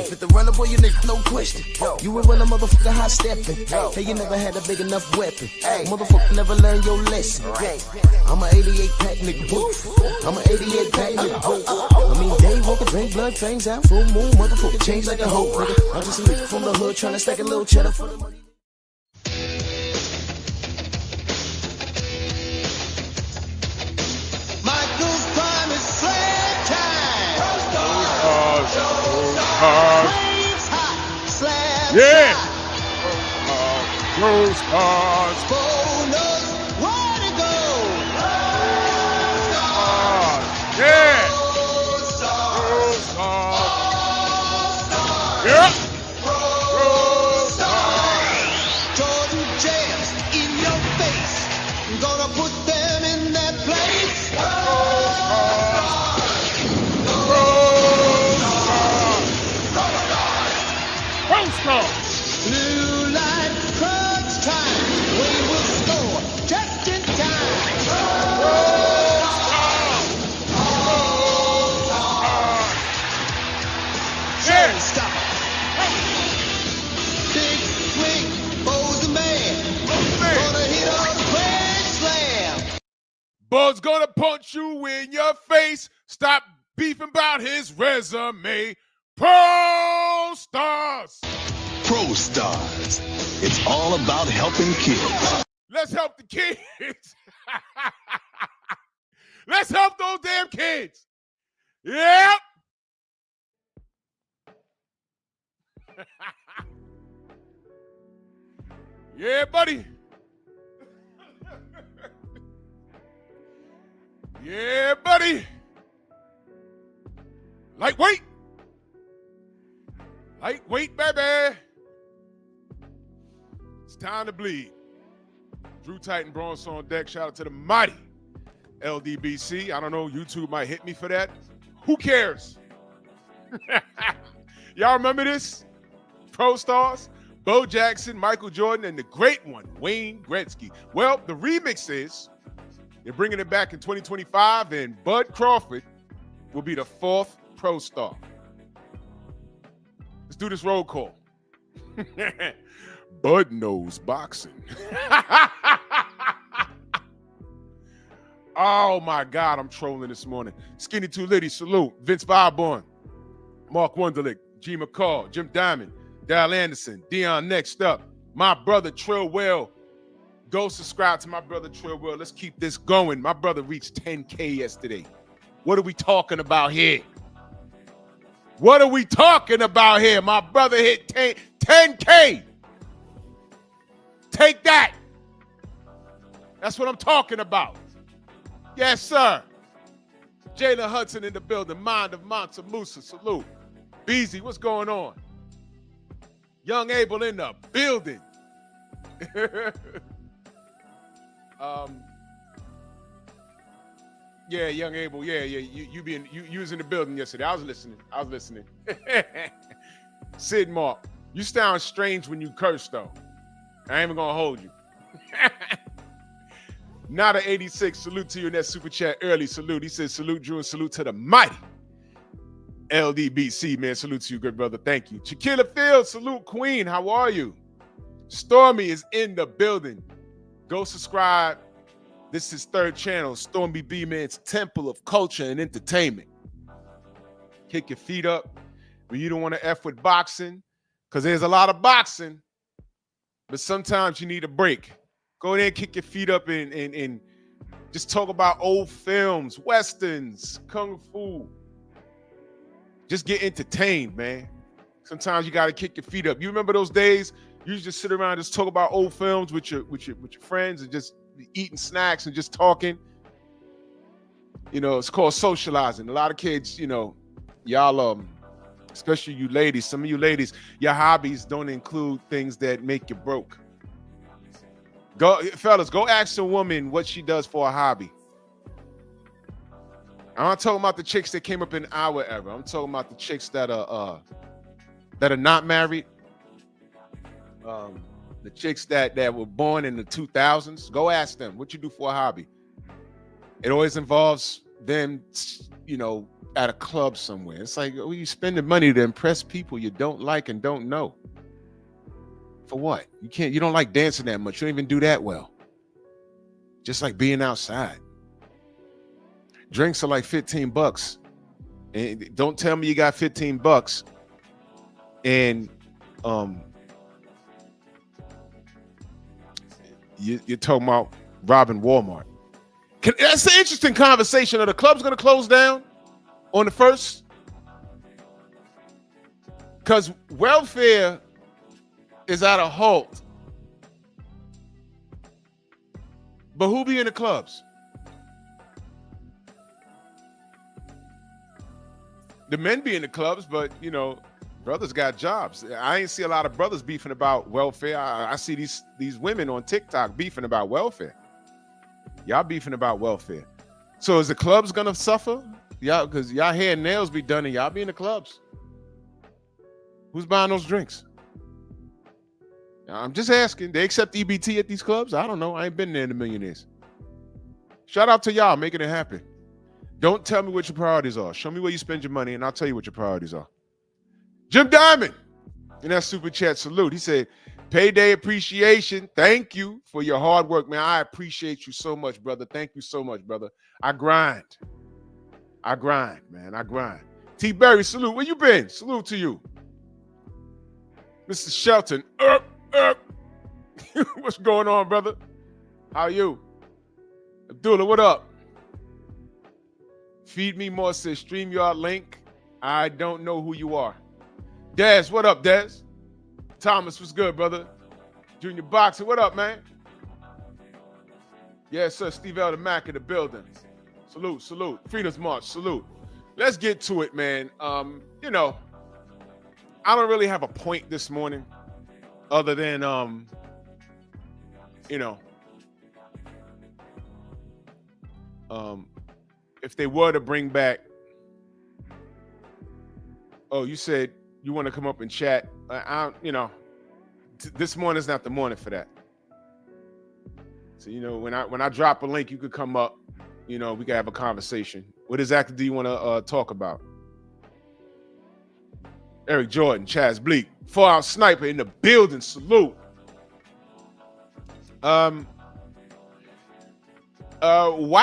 Fit the runner, boy, you nigga, no question. You ain't run a motherfucker high stepping. Hey, you never had a big enough weapon. Motherfucker never learned your lesson. I'm a 88 pack nigga, boo. I'm a 88 pack nigga, boo. I mean, day walking, drink blood, trains out, full moon, motherfucker change like a hoe, nigga. I'm just a nigga from the hood trying to stack a little cheddar for the money. Michael's prime is slam time. Yeah. Those stars. Bonus, where to go? Yeah. Those stars. Yeah. Jordan jams in your face. I'm gonna put them in their place. Blue light, crunch time. We will score just in time. Showstopper. Big swing, Bo's the man. Gonna hit a grand slam. Bo's gonna punch you in your face. Stop beefing about his resume. Pro Stars. Pro Stars. It's all about helping kids. Let's help the kids. Let's help those damn kids. Yep. Yeah, buddy. Yeah, buddy. Lightweight. Lightweight, baby. It's time to bleed. Drew Titan Bronze on deck. Shout out to the mighty LDBC. I don't know, YouTube might hit me for that. Who cares? Y'all remember this? Pro Stars, Bo Jackson, Michael Jordan, and the great one, Wayne Gretzky. Well, the remix is they're bringing it back in 2025, and Bud Crawford will be the fourth Pro Star. Let's do this roll call. Bud knows boxing. Oh, my God, I'm trolling this morning. Skinny Too Litty, salute. Vince Viborn, Mark Wunderlich, G. McCall, Jim Diamond, Dal Anderson, Dion next up. My brother, Trill Well. Go subscribe to my brother, Trill Well. Let's keep this going. My brother reached 10K yesterday. What are we talking about here? What are we talking about here? My brother hit 10K. Take that. That's what I'm talking about. Yes, sir. Jalen Hudson in the building. Mind of Monta Musa. Salute. Beezy, what's going on? Young Abel in the building. Yeah, Young Abel. Yeah. You was in the building yesterday. I was listening. Sid Mark, you sound strange when you curse though. I ain't even gonna hold you. Not an 86. Salute to you in that super chat early. Salute. He says salute Drew and salute to the mighty LDBC, man. Salute to you, good brother. Thank you. Shaquilla Fields, salute Queen. How are you? Stormy is in the building. Go subscribe. This is his third channel, Stormy B Man's Temple of Culture and Entertainment. Kick your feet up when you don't want to F with boxing, because there's a lot of boxing, but sometimes you need a break. Go there and kick your feet up and just talk about old films, westerns, kung fu. Just get entertained, man. Sometimes you got to kick your feet up. You remember those days you just sit around and just talk about old films with your friends and just eating snacks and just talking? You know, it's called socializing. A lot of kids, you know, y'all Especially you ladies. Some of you ladies, your hobbies don't include things that make you broke. Go, fellas, go ask a woman what she does for a hobby. I'm not talking about the chicks that came up in our era. I'm talking about the chicks that are not married. The chicks that were born in the 2000s. Go ask them what you do for a hobby. It always involves them, you know, at a club somewhere. It's like, oh, you spending money to impress people you don't like and don't know. For what? You don't like dancing that much. You don't even do that well. Just like being outside. Drinks are like $15. And don't tell me you got $15 and you're talking about robbing Walmart. That's an interesting conversation. Are the clubs going to close down on the 1st? Because welfare is at a halt. But who be in the clubs? The men be in the clubs, but, you know, brothers got jobs. I ain't see a lot of brothers beefing about welfare. I see these women on TikTok beefing about welfare. Y'all beefing about welfare. So is the clubs gonna suffer? Y'all, because y'all hair and nails be done and y'all be in the clubs. Who's buying those drinks? I'm just asking. They accept EBT at these clubs? I don't know. I ain't been there in a million years. Shout out to y'all making it happen. Don't tell me what your priorities are. Show me where you spend your money, and I'll tell you what your priorities are. Jim Diamond, in that super chat, salute. He said, payday appreciation. Thank you for your hard work, man. I appreciate you so much, brother. Thank you so much, brother. I grind, man. I grind. T. Berry, salute. Where you been? Salute to you. Mr. Shelton. What's going on, brother? How are you? Abdullah, what up? Feed Me More says StreamYard link. I don't know who you are. Dez, what up, Dez? Thomas, what's good, brother? Junior Boxer, what up, man? Yes, sir. Steve Elder Mack in the building. Salute, salute. Freedom's March, salute. Let's get to it, man. You know, I don't really have a point this morning other than, you know, if they were to bring back, oh, you said you want to come up and chat. You know, this morning's not the morning for that. So, you know, when I drop a link, you could come up, you know, we can have a conversation. What exactly do you want to talk about? Eric Jordan, Chaz Bleak, 4-Hour Sniper in the building, salute. Why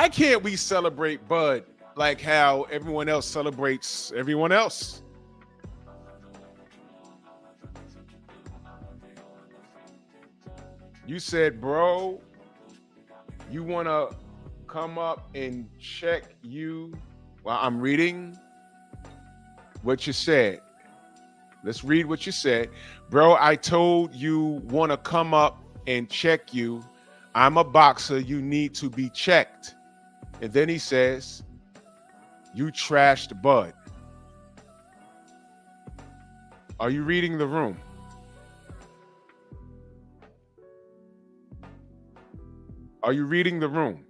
can't we celebrate Bud like how everyone else celebrates everyone else? You said, bro, you want to come up and check you? Well, I'm reading what you said. Let's read what you said. Bro, I told you want to come up and check you. I'm a boxer. You need to be checked. And then he says, you trashed Bud. Are you reading the room? Are you reading the room?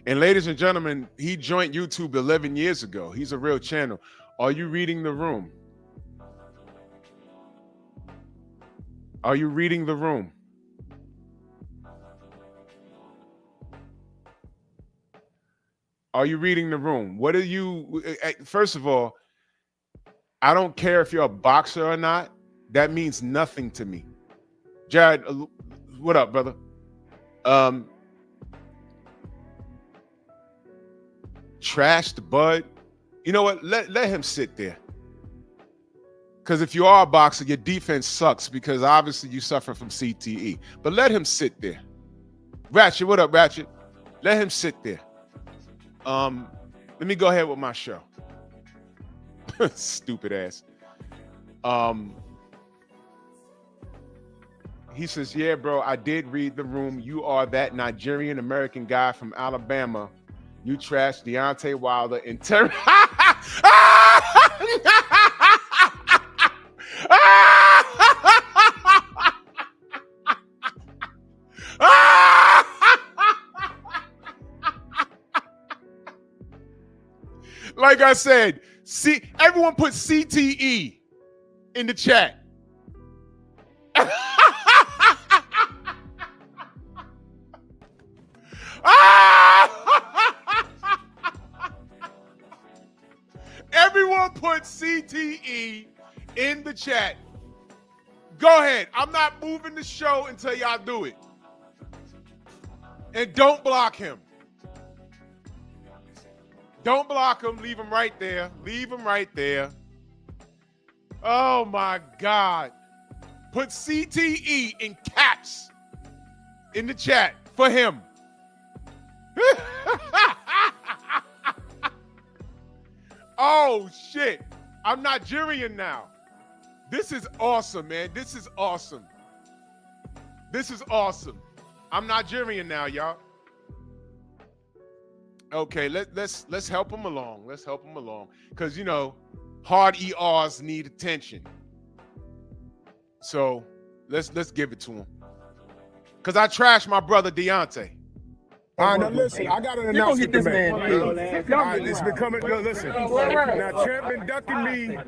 And ladies and gentlemen, he joined YouTube 11 years ago. He's a real channel. Are you reading the room? Are you reading the room? Are you reading the room? What are you, first of all, I don't care if you're a boxer or not. That means nothing to me. Jared, what up, brother? Trashed Bud. You know what? Let him sit there. Because if you are a boxer, your defense sucks because obviously you suffer from CTE. But let him sit there. Ratchet, what up, Ratchet? Let him sit there. Let me go ahead with my show. Stupid ass. He says, yeah, bro, I did read the room. You are that Nigerian American guy from Alabama. You trashed Deontay Wilder and Terry. Like I said, see, everyone put CTE in the chat. Everyone put CTE in the chat. Go ahead. I'm not moving the show until y'all do it. And don't block him. Don't block him. Leave him right there. Leave him right there. Oh, my God. Put CTE in caps in the chat for him. Oh, shit. I'm Nigerian now. This is awesome, man. This is awesome. This is awesome. I'm Nigerian now, y'all. Okay, let's help him along. Let's help him along. Because, you know, hard ERs need attention. So let's give it to him. Because I trashed my brother Deontay. All right, now listen, I got an announcement to make. All right, it's becoming, listen, now Champ been ducking me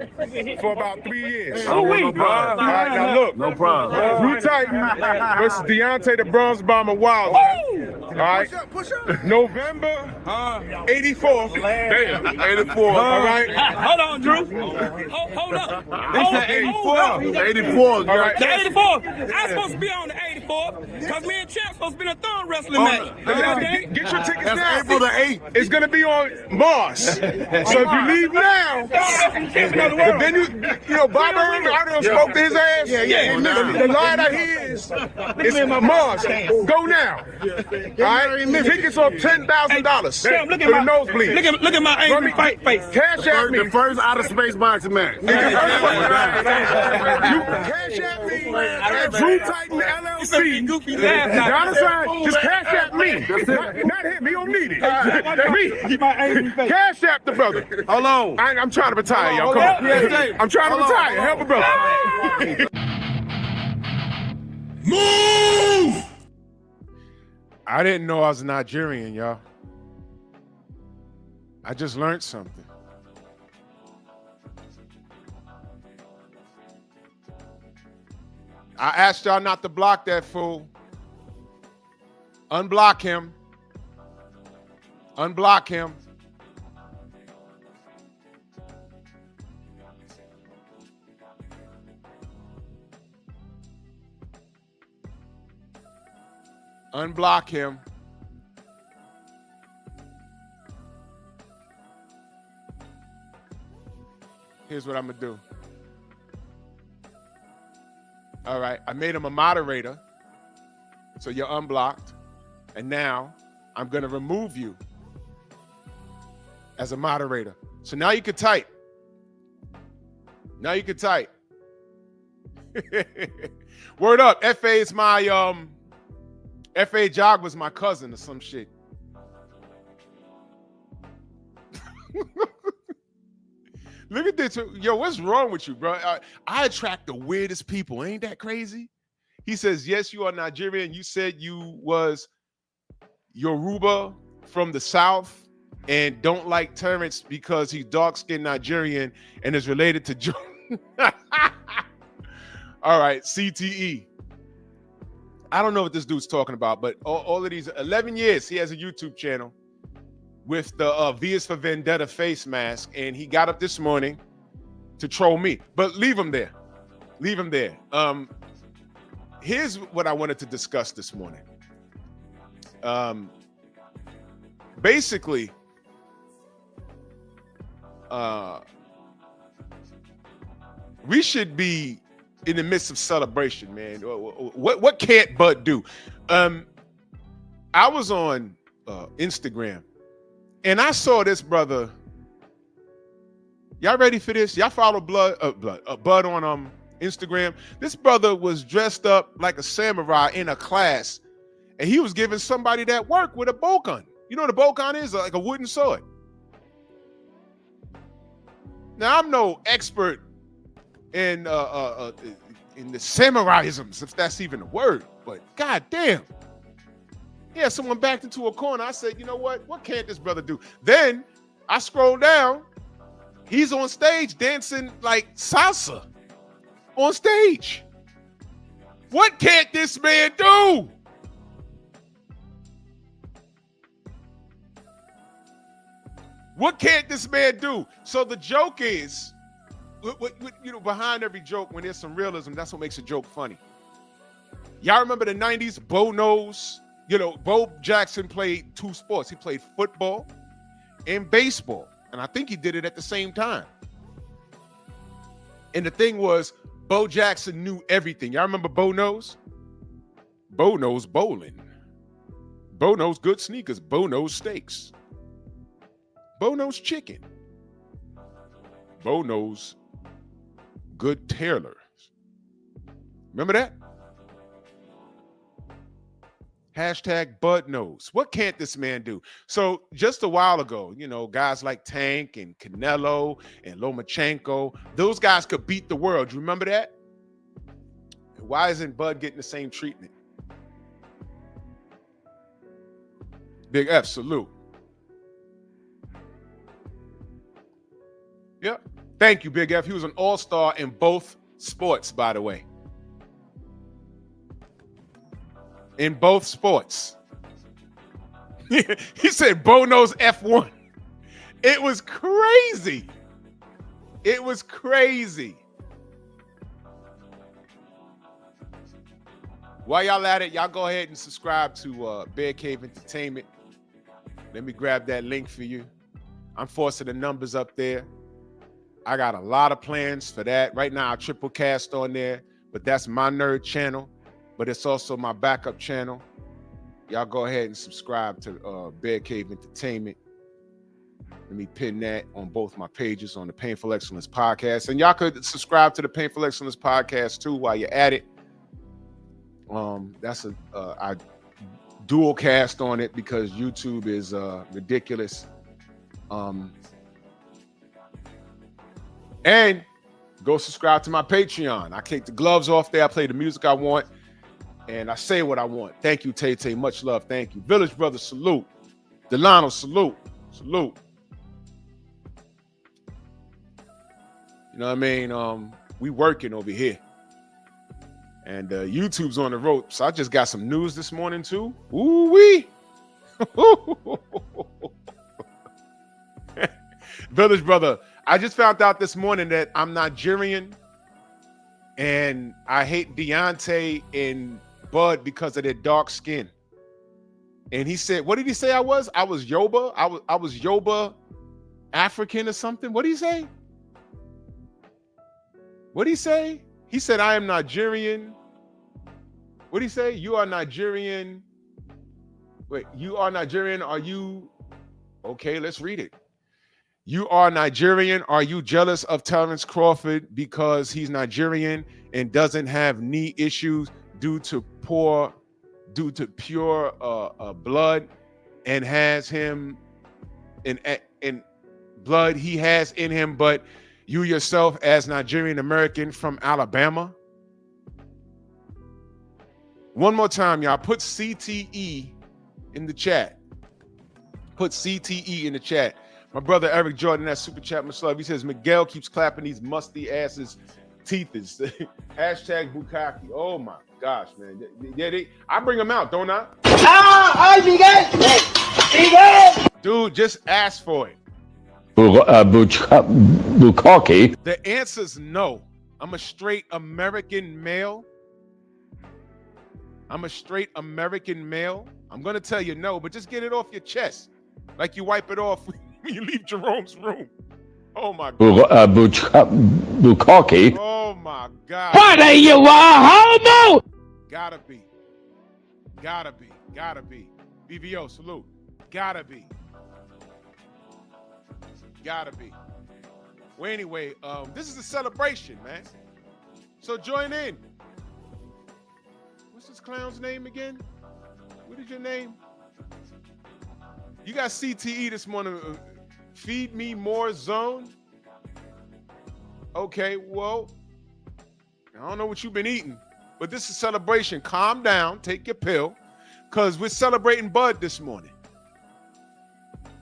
for about 3 years. No problem. All right, now look. No problem. Drew Titan versus Deontay the Bronze Bomber Wilder. All right, November 84th. Damn, 84. All right. Hold on, Drew. Hold up. It's the 84. 84. All right. The 84th. I'm supposed to be on the 84th because me and Champ supposed to be in a thumb wrestling match. Get your tickets That's now. April the 8th. It's going to be on Mars. So if you leave now, then you know, Bob Irwin, I done spoke to his ass. Yeah. The line I hear is Mars. Go now. All right? Tickets are $10,000 for Champ, look at the my nosebleed. Look at my angry fight face. Cash at me. The first outer space boxing match. You cash at me at Drew Titan LLC. Goofy laugh. Y'all decide, just cash at me. Not him, he don't need it. Me. My angry face. Cash at the brother. Hold on. I'm trying to retire, y'all. Come on. I'm trying to retire. Help a brother. Move! I didn't know I was Nigerian, y'all. I just learned something. I asked y'all not to block that fool. Unblock him. Unblock him. Unblock him. Here's what I'm gonna do. All right, I made him a moderator, so you're unblocked. And now I'm gonna remove you as a moderator. So now you can type. Now you can type. Word up, FA is my FA Jog was my cousin or some shit. Look at this. Yo, what's wrong with you, bro? I attract the weirdest people. Ain't that crazy? He says, yes, you are Nigerian. You said you was Yoruba from the South and don't like Terrence because he's dark-skinned Nigerian and is related to Joe. All right, CTE. I don't know what this dude's talking about, but all of these 11 years, he has a YouTube channel with the V is for Vendetta face mask, and he got up this morning to troll me. But leave him there. Leave him there. Here's what I wanted to discuss this morning. Basically, we should be in the midst of celebration, man. What can't Bud do? I was on Instagram, and I saw this brother. Y'all ready for this? Y'all follow Bud on Instagram? This brother was dressed up like a samurai in a class, and he was giving somebody that work with a bokan. You know what a bokan is? Like a wooden sword. Now, I'm no expert in the samuraisms, if that's even a word, but goddamn. Yeah, someone backed into a corner. I said, you know what? What can't this brother do? Then I scrolled down He's on stage dancing like salsa on stage. What can't this man do? What can't this man do? So the joke is, behind every joke, when there's some realism, that's what makes a joke funny. Y'all remember the 90s? Bo knows. Bo Jackson played 2 sports. He played football and baseball. And I think he did it at the same time. And the thing was, Bo Jackson knew everything. Y'all remember Bo knows? Bo knows bowling. Bo knows good sneakers. Bo knows steaks. Bo knows chicken. Bo knows good tailors. Remember that? Hashtag Bud knows. What can't this man do? So just a while ago, guys like Tank and Canelo and Lomachenko, those guys could beat the world. You remember that? Why isn't Bud getting the same treatment? Big F, salute. Yep. Thank you, Big F. He was an all-star in both sports, by the way. In both sports. He said Bo knows F1. It was crazy. It was crazy. While y'all at it, y'all go ahead and subscribe to Bear Cave Entertainment. Let me grab that link for you. I'm forcing the numbers up there. I got a lot of plans for that. Right now, I triple cast on there, but that's my nerd channel. But it's also my backup channel. Y'all go ahead and subscribe to Bear Cave Entertainment. Let me pin that on both my pages on the Painful Excellence Podcast. And y'all could subscribe to the Painful Excellence Podcast too while you're at it. That's I dual cast on it because YouTube is ridiculous. And go subscribe to my Patreon. I take the gloves off there. I play the music I want. And I say what I want. Thank you, Tay. Much love. Thank you. Village Brother, salute. Delano, salute. Salute. You know what I mean? We working over here. And YouTube's on the ropes. So I just got some news this morning, too. Ooh-wee. Village Brother, I just found out this morning that I'm Nigerian. And I hate Deontay and Bud because of their dark skin. And he said, what did he say I was? I was Yoruba. I was Yoruba African or something. What did he say? What did he say? He said, I am Nigerian. What did he say? You are Nigerian. Wait, you are Nigerian. Are you? Okay, let's read it. You are Nigerian. Are you jealous of Terrence Crawford because he's Nigerian and doesn't have knee issues due to pure blood and has him in blood he has in him, but you yourself as Nigerian American from Alabama? One more time, y'all. Put CTE in the chat. Put CTE in the chat. My brother Eric Jordan, that super chat, much love. He says Miguel keeps clapping these musty asses teeth. Hashtag Bukaki. Oh my gosh, man. Yeah, I bring them out, don't I? Miguel! Dude, just ask for it. Bukaki. The answer's no. I'm a straight American male. I'm a straight American male. I'm going to tell you no, but just get it off your chest. Like you wipe it off when you leave Jerome's room. Oh my God. Bukaki. Oh my God. What are you, a homo? Gotta be. Gotta be. Gotta be. BBO, salute. Gotta be. Gotta be. Well, anyway, this is a celebration, man. So join in. What's this clown's name again? What is your name? You got CTE this morning. Feed me more zone. Okay, well, I don't know what you've been eating, but this is a celebration. Calm down, take your pill, because we're celebrating Bud this morning.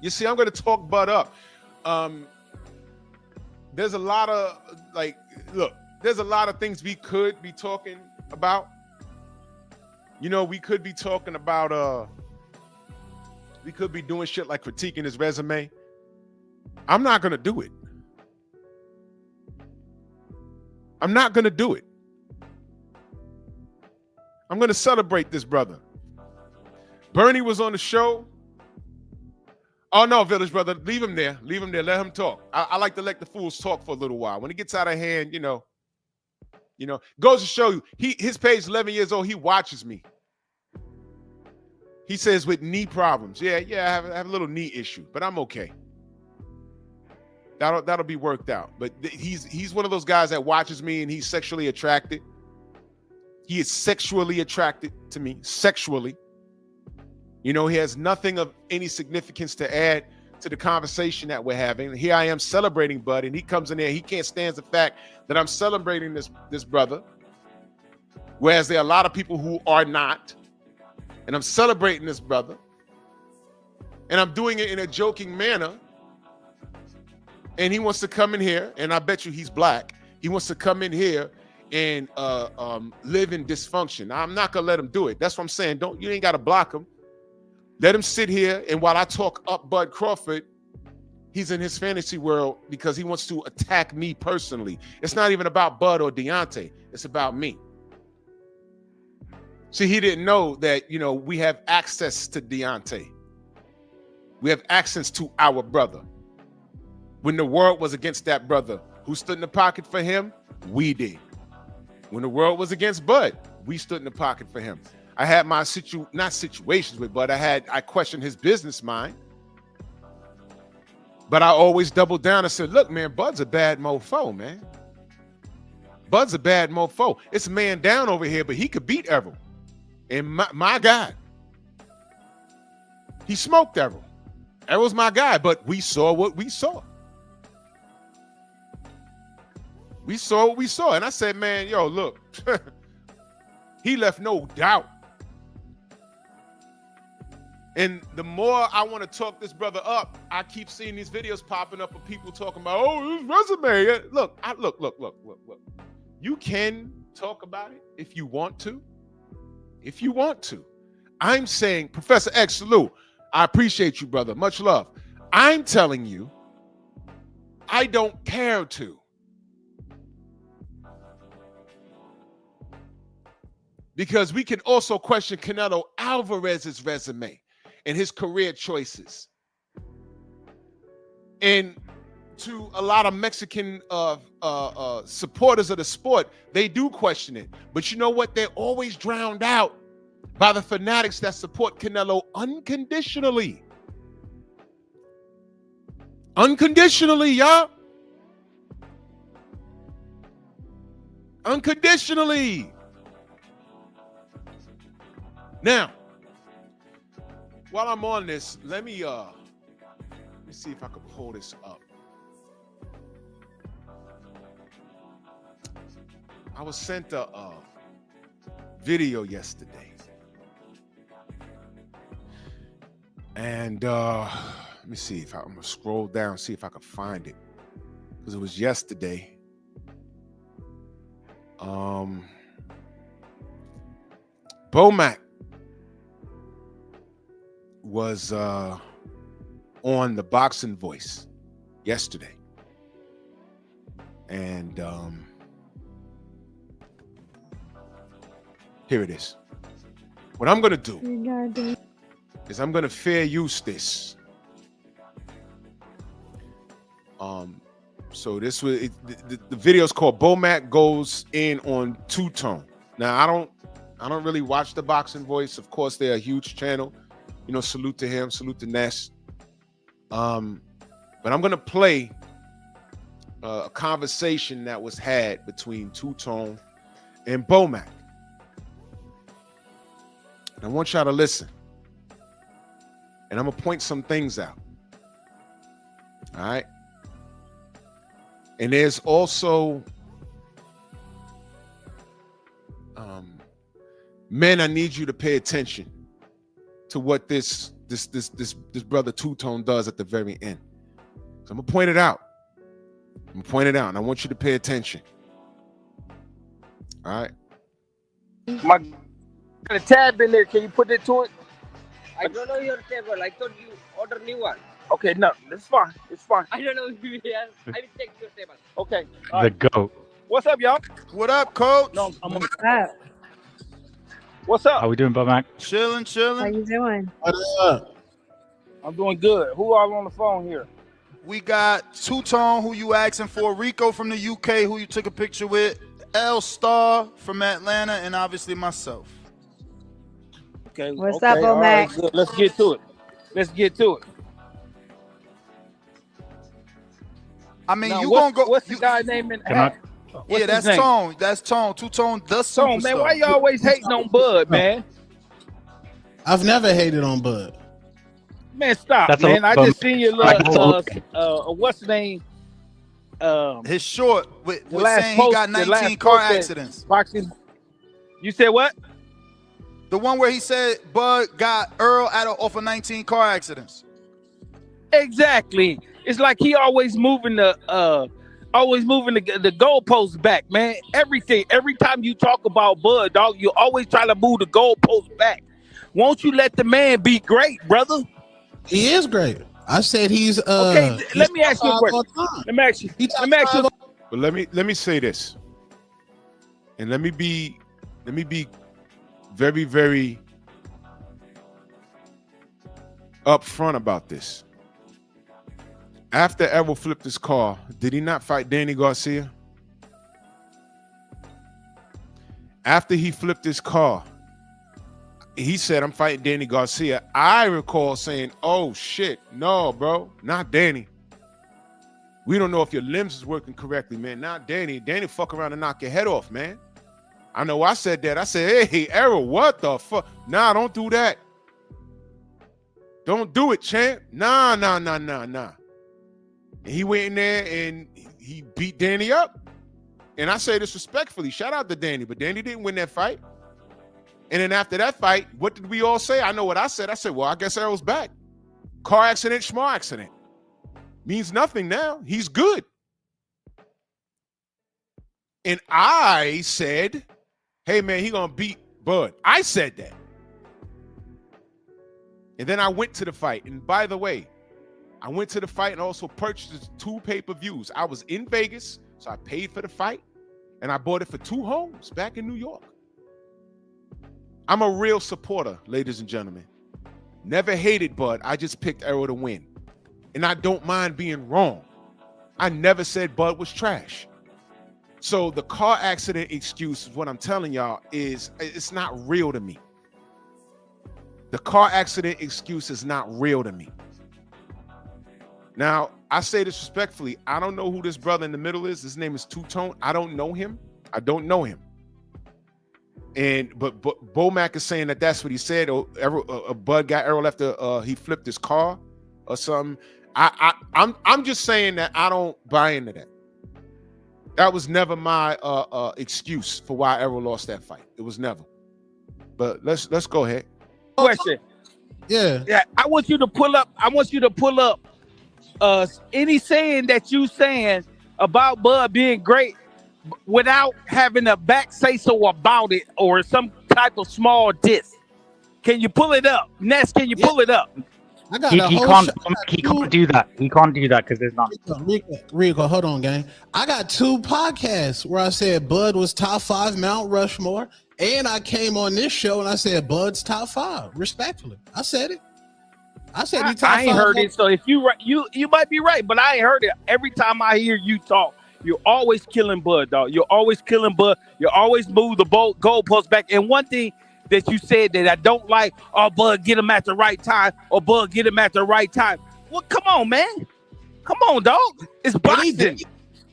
You see, I'm going to talk Bud up. there's a lot of there's a lot of things we could be talking about. You know, we could be talking about we could be doing shit like critiquing his resume. I'm not gonna do it. I'm not gonna do it. I'm gonna celebrate this brother. Bernie was on the show. Oh no, Village Brother, leave him there. Leave him there. Let him talk. I like to let the fools talk for a little while. When it gets out of hand, you know, goes to show you. His page 11 years old. He watches me. He says with knee problems. Yeah, I have a little knee issue, but I'm okay. That'll be worked out. But he's one of those guys that watches me and he's sexually attracted. He is sexually attracted to me, sexually. You know, he has nothing of any significance to add to the conversation that we're having. Here I am celebrating Bud, and he comes in there. He can't stand the fact that I'm celebrating this brother, whereas there are a lot of people who are not. And I'm celebrating this brother, and I'm doing it in a joking manner. And he wants to come in here, and I bet you he's black. He wants to come in here and live in dysfunction. I'm not gonna let him do it. That's what I'm saying. You ain't gotta block him. Let him sit here, and while I talk up Bud Crawford, he's in his fantasy world because he wants to attack me personally. It's not even about Bud or Deontay. It's about me. See, he didn't know that, you know, we have access to Deontay. We have access to our brother. When the world was against that brother, who stood in the pocket for him? We did. When the world was against Bud, we stood in the pocket for him. I had my not situations with Bud. I questioned his business mind. But I always doubled down and said, look, man, Bud's a bad mofo, man. Bud's a bad mofo. It's a man down over here, but he could beat Errol. And my guy, he smoked Errol. Errol's my guy, but we saw what we saw. We saw what we saw. And I said, man, yo, look, he left no doubt. And the more I want to talk this brother up, I keep seeing these videos popping up of people talking about, oh, his resume. Look. You can talk about it if you want to. If you want to. I'm saying, Professor X, salute. I appreciate you, brother. Much love. I'm telling you, I don't care to. Because we can also question Canelo Alvarez's resume and his career choices. And to a lot of Mexican supporters of the sport, they do question it. But you know what? They're always drowned out by the fanatics that support Canelo unconditionally. Unconditionally, y'all. Unconditionally. Now, while I'm on this, let me see if I can pull this up. I was sent a video yesterday. And let me see if I'm gonna scroll down, see if I can find it. Because it was yesterday. Bomac was on the Boxing Voice yesterday. And here it is. What I'm gonna do is I'm gonna fair use this. So this was the video is called Bomac Goes In on Two Tone. Now I don't really watch the Boxing Voice. Of course, they're a huge channel. You know, salute to him, salute to Ness. But I'm gonna play a conversation that was had between Two Tone and Bomac. And I want y'all to listen. And I'm gonna point some things out. All right. And there's also men, I need you to pay attention to what this brother Two Tone does at the very end. So I'm gonna point it out. I'm gonna point it out, and I want you to pay attention. All right. My got a tab in there. Can you put it to it? I don't know your table. I thought you order new one. Okay, no, it's fine. It's fine. I don't know if you have. I will check your table. Okay. The GOAT. What's up, y'all? What up, coach? No, I'm on. What's up? How we doing, Bob Mac? Chilling. How you doing? What's up? I'm doing good. Who all on the phone here? We got Two-Tone, who you asking for, Rico from the UK, who you took a picture with, L Star from Atlanta, and obviously myself. Okay. What's up, all Mac? right, good. Let's get to it. I mean, Now, you gonna go? What's the guy name in? Can I- Yeah, that's Tone. That's Tone. Two-Tone, the Tone, superstar. man. Why you always hating on Bud, man? I've never hated on Bud. Man, stop, That's man. I just seen your little what's the name? His short with last saying post- he got the 19 last car post that accidents. Boxing. You said what? The one where he said Bud got Earl off of 19 car accidents. Exactly. It's like he always moving the goalposts back, man. Everything. Every time you talk about Bud, dog, you always try to move the goalposts back. Won't you let the man be great, brother? He is great. I said he's Okay, let me ask you a question. Let me ask you. But let me say this, and let me be very, very upfront about this. After Errol flipped his car, did he not fight Danny Garcia? After he flipped his car, he said, I'm fighting Danny Garcia. I recall saying, oh shit, no, bro, not Danny. We don't know if your limbs is working correctly, man. Not Danny. Danny fuck around and knock your head off, man. I know I said that. I said, hey, Errol, what the fuck? Nah, don't do that. Don't do it, champ. Nah. And he went in there and he beat Danny up. And I say this respectfully. Shout out to Danny, but Danny didn't win that fight. And then after that fight, what did we all say? I know what I said. I said, well, I guess Errol's back. Car accident, schmar accident. Means nothing now. He's good. And I said, hey, man, he going to beat Bud. I said that. And then I went to the fight. And by the way, I went to the fight and also purchased 2 pay-per-views. I was in Vegas, so I paid for the fight. And I bought it for 2 homes back in New York. I'm a real supporter, ladies and gentlemen. Never hated Bud. I just picked Errol to win. And I don't mind being wrong. I never said Bud was trash. So the car accident excuse, what I'm telling y'all, is it's not real to me. The car accident excuse is not real to me. Now, I say this respectfully. I don't know who this brother in the middle is. His name is Two-Tone. I don't know him. But Bomac is saying that that's what he said. Or Bud got Errol after he flipped his car or something. I'm just saying that I don't buy into that. That was never my excuse for why Errol lost that fight. It was never. But let's go ahead. Question. Yeah. I want you to pull up any saying that you saying about Bud being great without having a back say so about it or some type of small diss. Can you pull it up? Ness, can you pull it up? I got He a whole can't do that. He can't do that because there's not. Rico, hold on, gang. I got 2 podcasts where I said Bud was top 5 Mount Rushmore, and I came on this show and I said Bud's top 5. Respectfully, I said it. I said he top 5. I ain't heard it. So if you might be right, but I ain't heard it. Every time I hear you talk, you're always killing Bud, dog. You're always killing Bud. You always move the goalpost back. And one thing that you said that I don't like, oh, Bud, get him at the right time, or Bud, get him at the right time. Well, come on, man. Come on, dog. It's boxing.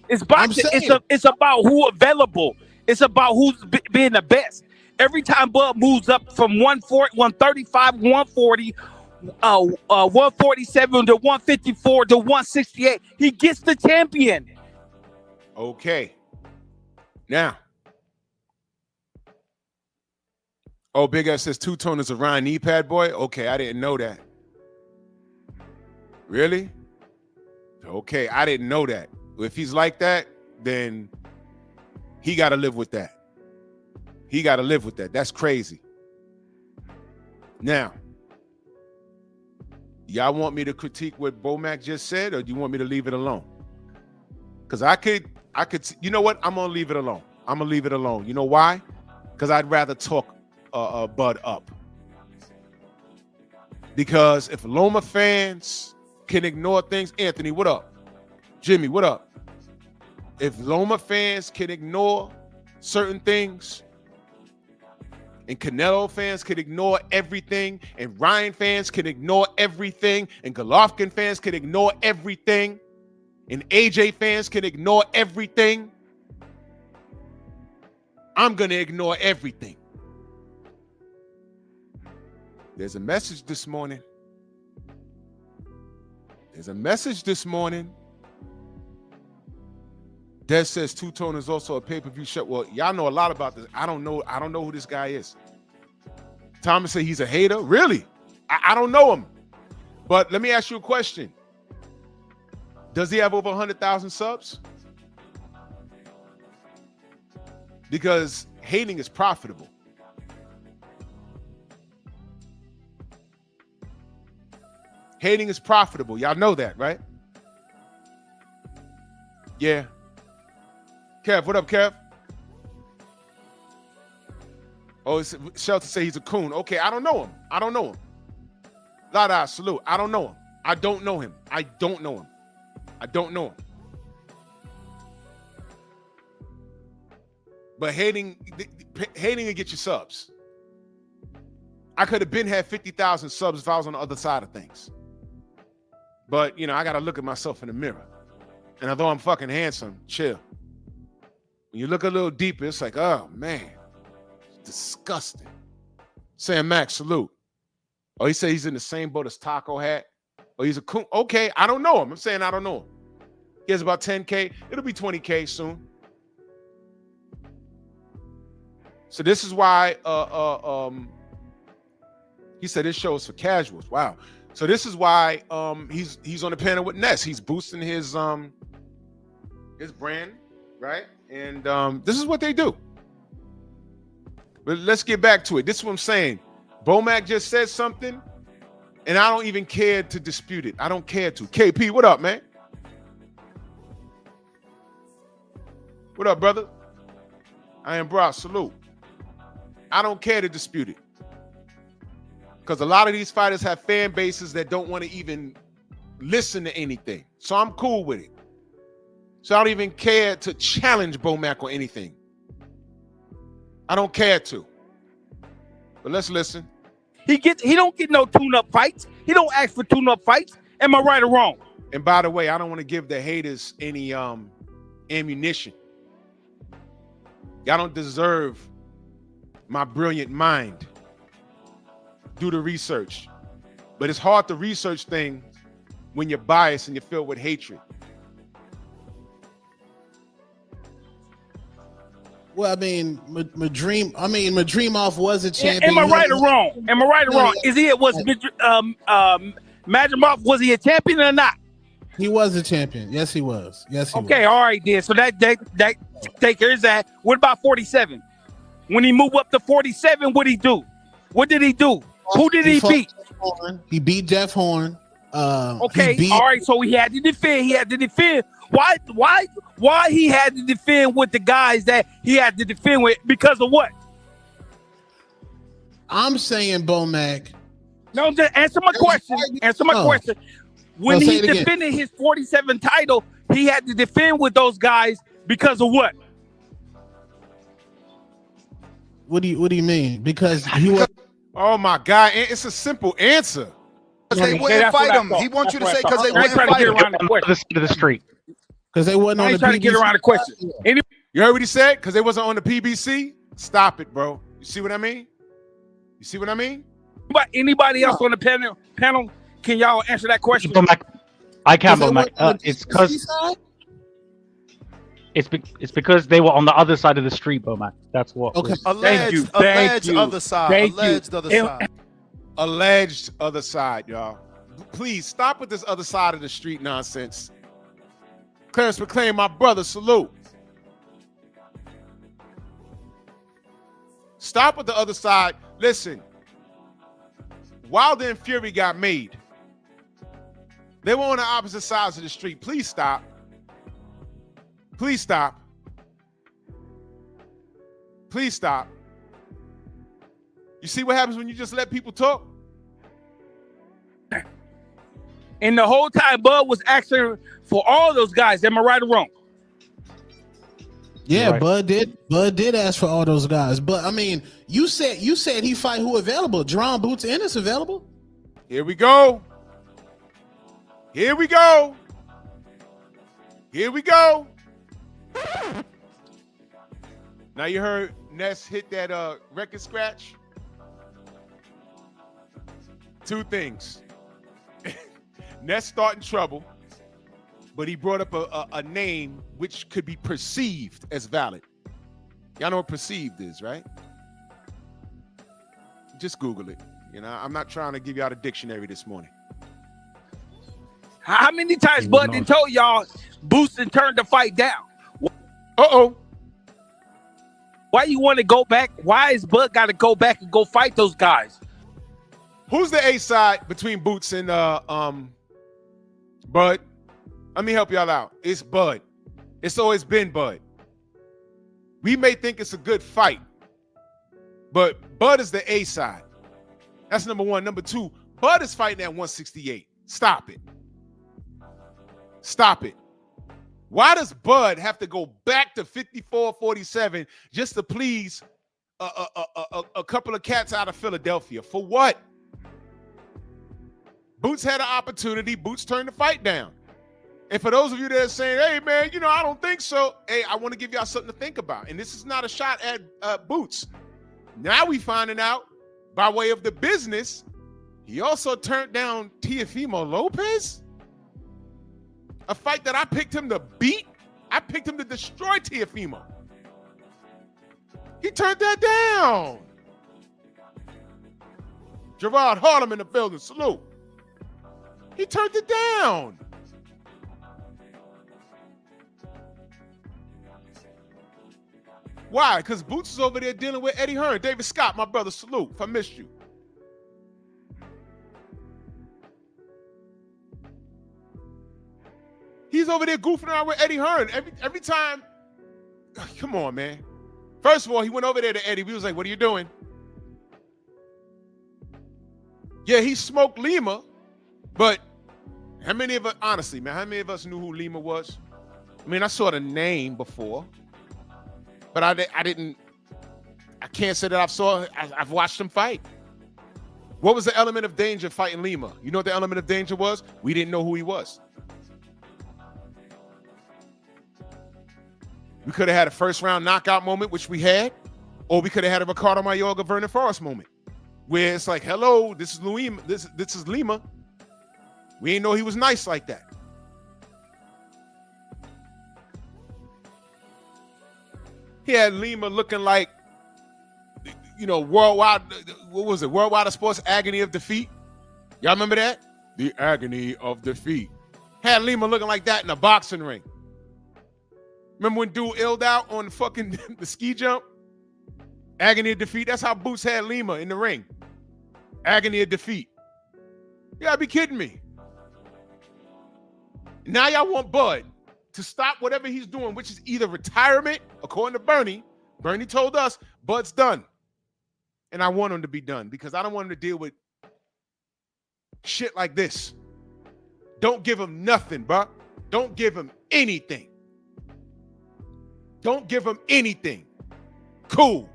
It's boxing. It's about who available. It's about who's being the best. Every time Bud moves up from 140, 135, 140, 147 to 154 to 168, he gets the champion. Okay. Now. Oh, Big S says Two-Tone is a Ryan knee-pad boy? Okay, I didn't know that. Really? Okay, I didn't know that. If he's like that, then he got to live with that. He got to live with that. That's crazy. Now, y'all want me to critique what Bomac just said, or do you want me to leave it alone? Because I could, you know what? I'm going to leave it alone. I'm going to leave it alone. You know why? Because I'd rather talk Bud up. Because if Loma fans can ignore things, Anthony, what up? Jimmy, what up? If Loma fans can ignore certain things, and Canelo fans can ignore everything, and Ryan fans can ignore everything, and Golovkin fans can ignore everything, and AJ fans can ignore everything, I'm going to ignore everything. There's a message this morning. Des says Two-Tone is also a pay-per-view show. Well, y'all know a lot about this. I don't know who this guy is. Thomas said he's a hater. Really? I don't know him. But let me ask you a question. Does he have over 100,000 subs? Because hating is profitable. Hating is profitable. Y'all know that, right? Yeah. Kev, what up, Kev? Oh, it's Shelter say he's a coon. Okay, I don't know him. Lada, salute. I don't know him. I don't know him. But hating to get your subs. I could have been had 50,000 subs if I was on the other side of things. But, you know, I got to look at myself in the mirror. And although I'm fucking handsome, chill. When you look a little deeper, it's like, oh, man, it's disgusting. Sam Max, salute. Oh, he said he's in the same boat as Taco Hat. Oh, he's a coon. Okay, I don't know him. I'm saying I don't know him. He has about 10K. It'll be 20K soon. So this is why he said this show is for casuals. Wow. So this is why he's on the panel with Ness. He's boosting his brand, right? And this is what they do. But let's get back to it. This is what I'm saying. Bomac just said something, and I don't even care to dispute it. I don't care to. KP, what up, man? What up, brother? I am Bra, salute. I don't care to dispute it. Because a lot of these fighters have fan bases that don't want to even listen to anything. So I'm cool with it. So I don't even care to challenge Bomac or anything. I don't care to. But let's listen. He don't get no tune-up fights. He don't ask for tune-up fights. Am I right or wrong? And by the way, I don't want to give the haters any ammunition. Y'all don't deserve my brilliant mind. Do the research. But it's hard to research things when you're biased and you're filled with hatred. Well, I mean, Madrimov was a champion. Am I right or wrong? Is he Madrimov, was he a champion or not? He was a champion. Yes, he was. Okay, all right then. So that take care of that. What about 47? When he moved up to 47, what did he do? What did he do? Who did he beat? He beat Jeff Horn. Okay, all right. So he had to defend. Why he had to defend with the guys that he had to defend with? Because of what? I'm saying Bomac. No, just answer my question. Question. When he defended his 47 title, he had to defend with those guys because of what? What do you mean? Because he was. Oh my God! It's a simple answer. They wouldn't fight him. He wants you to say because they wouldn't fight him. On the other side of the street. Because they wasn't on the trying to get around the question. You heard what he said? Because they wasn't on the PBC? Stop it, bro. You see what I mean? But anybody else on the panel, can y'all answer that question? I can, Bomac. It's because it's because they were on the other side of the street, Bomac. That's what. Okay. Alleged other side. Alleged other side, y'all. Please stop with this other side of the street nonsense. Clarence McClain, my brother, salute. Stop with the other side. Listen, Wilder and Fury got made. They were on the opposite sides of the street. Please stop. Please stop. Please stop. You see what happens when you just let people talk? And the whole time, Bud was asking for all those guys. Am I right or wrong? Yeah, Right. Bud did ask for all those guys. But I mean, you said he fight who available. Jerome Boots Ennis available. Here we go. Here we go. Here we go. Now you heard Ness hit that record scratch. Two things. Ness starting trouble, but he brought up a name which could be perceived as valid. Y'all know what perceived is, right? Just Google it. You know, I'm not trying to give y'all a dictionary this morning. How many times Bud done told y'all Boots and turned the fight down? Uh-oh. Why you want to go back? Why is Bud got to go back and go fight those guys? Who's the A side between Boots and Bud? Let me help y'all out. It's Bud. It's always been Bud. We may think it's a good fight, but Bud is the A side. That's number one. Number two, Bud is fighting at 168. Stop it. Stop it. Why does Bud have to go back to 54-47 just to please a couple of cats out of Philadelphia? For what? Boots had an opportunity. Boots turned the fight down. And for those of you that are saying, hey, man, you know, I don't think so. Hey, I want to give y'all something to think about. And this is not a shot at Boots. Now we finding out by way of the business, he also turned down Teofimo Lopez. A fight that I picked him to beat. I picked him to destroy Teofimo. He turned that down. Gerard Harlem in the building. Salute. He turned it down. Why? Because Boots is over there dealing with Eddie Hearn. David Scott, my brother, salute. If I missed you. He's over there goofing around with Eddie Hearn. Every time, come on, man. First of all, he went over there to Eddie. We was like, what are you doing? Yeah, he smoked Lima, but how many of us, honestly, man, how many of us knew who Lima was? I mean, I saw the name before, but I can't say that I've watched him fight. What was the element of danger fighting Lima? You know what the element of danger was? We didn't know who he was. We could have had a first round knockout moment, which we had, or we could have had a Ricardo Mayorga, Vernon Forrest moment, where it's like, hello, this is Lima. This is Lima. We didn't know he was nice like that. He had Lima looking like, you know, worldwide. What was it? Worldwide of Sports Agony of Defeat. Y'all remember that? The agony of defeat. Had Lima looking like that in a boxing ring. Remember when dude illed out on the fucking the ski jump? Agony of defeat. That's how Boots had Lima in the ring. Agony of defeat. You gotta be kidding me. Now y'all want Bud to stop whatever he's doing, which is either retirement, according to Bernie. Bernie told us Bud's done. And I want him to be done because I don't want him to deal with shit like this. Don't give him nothing, bro. Don't give him anything. Don't give him anything. Cool.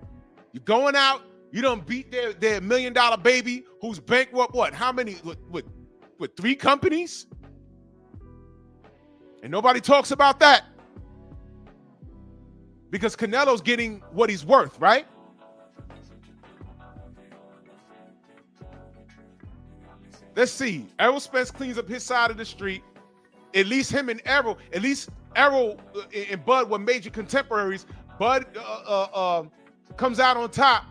You're going out. You done beat their $1 million baby who's bankrupt, what? How many? With 3 companies? And nobody talks about that. Because Canelo's getting what he's worth, right? Let's see. Errol Spence cleans up his side of the street. At least him and Errol, and Bud were major contemporaries. Bud comes out on top.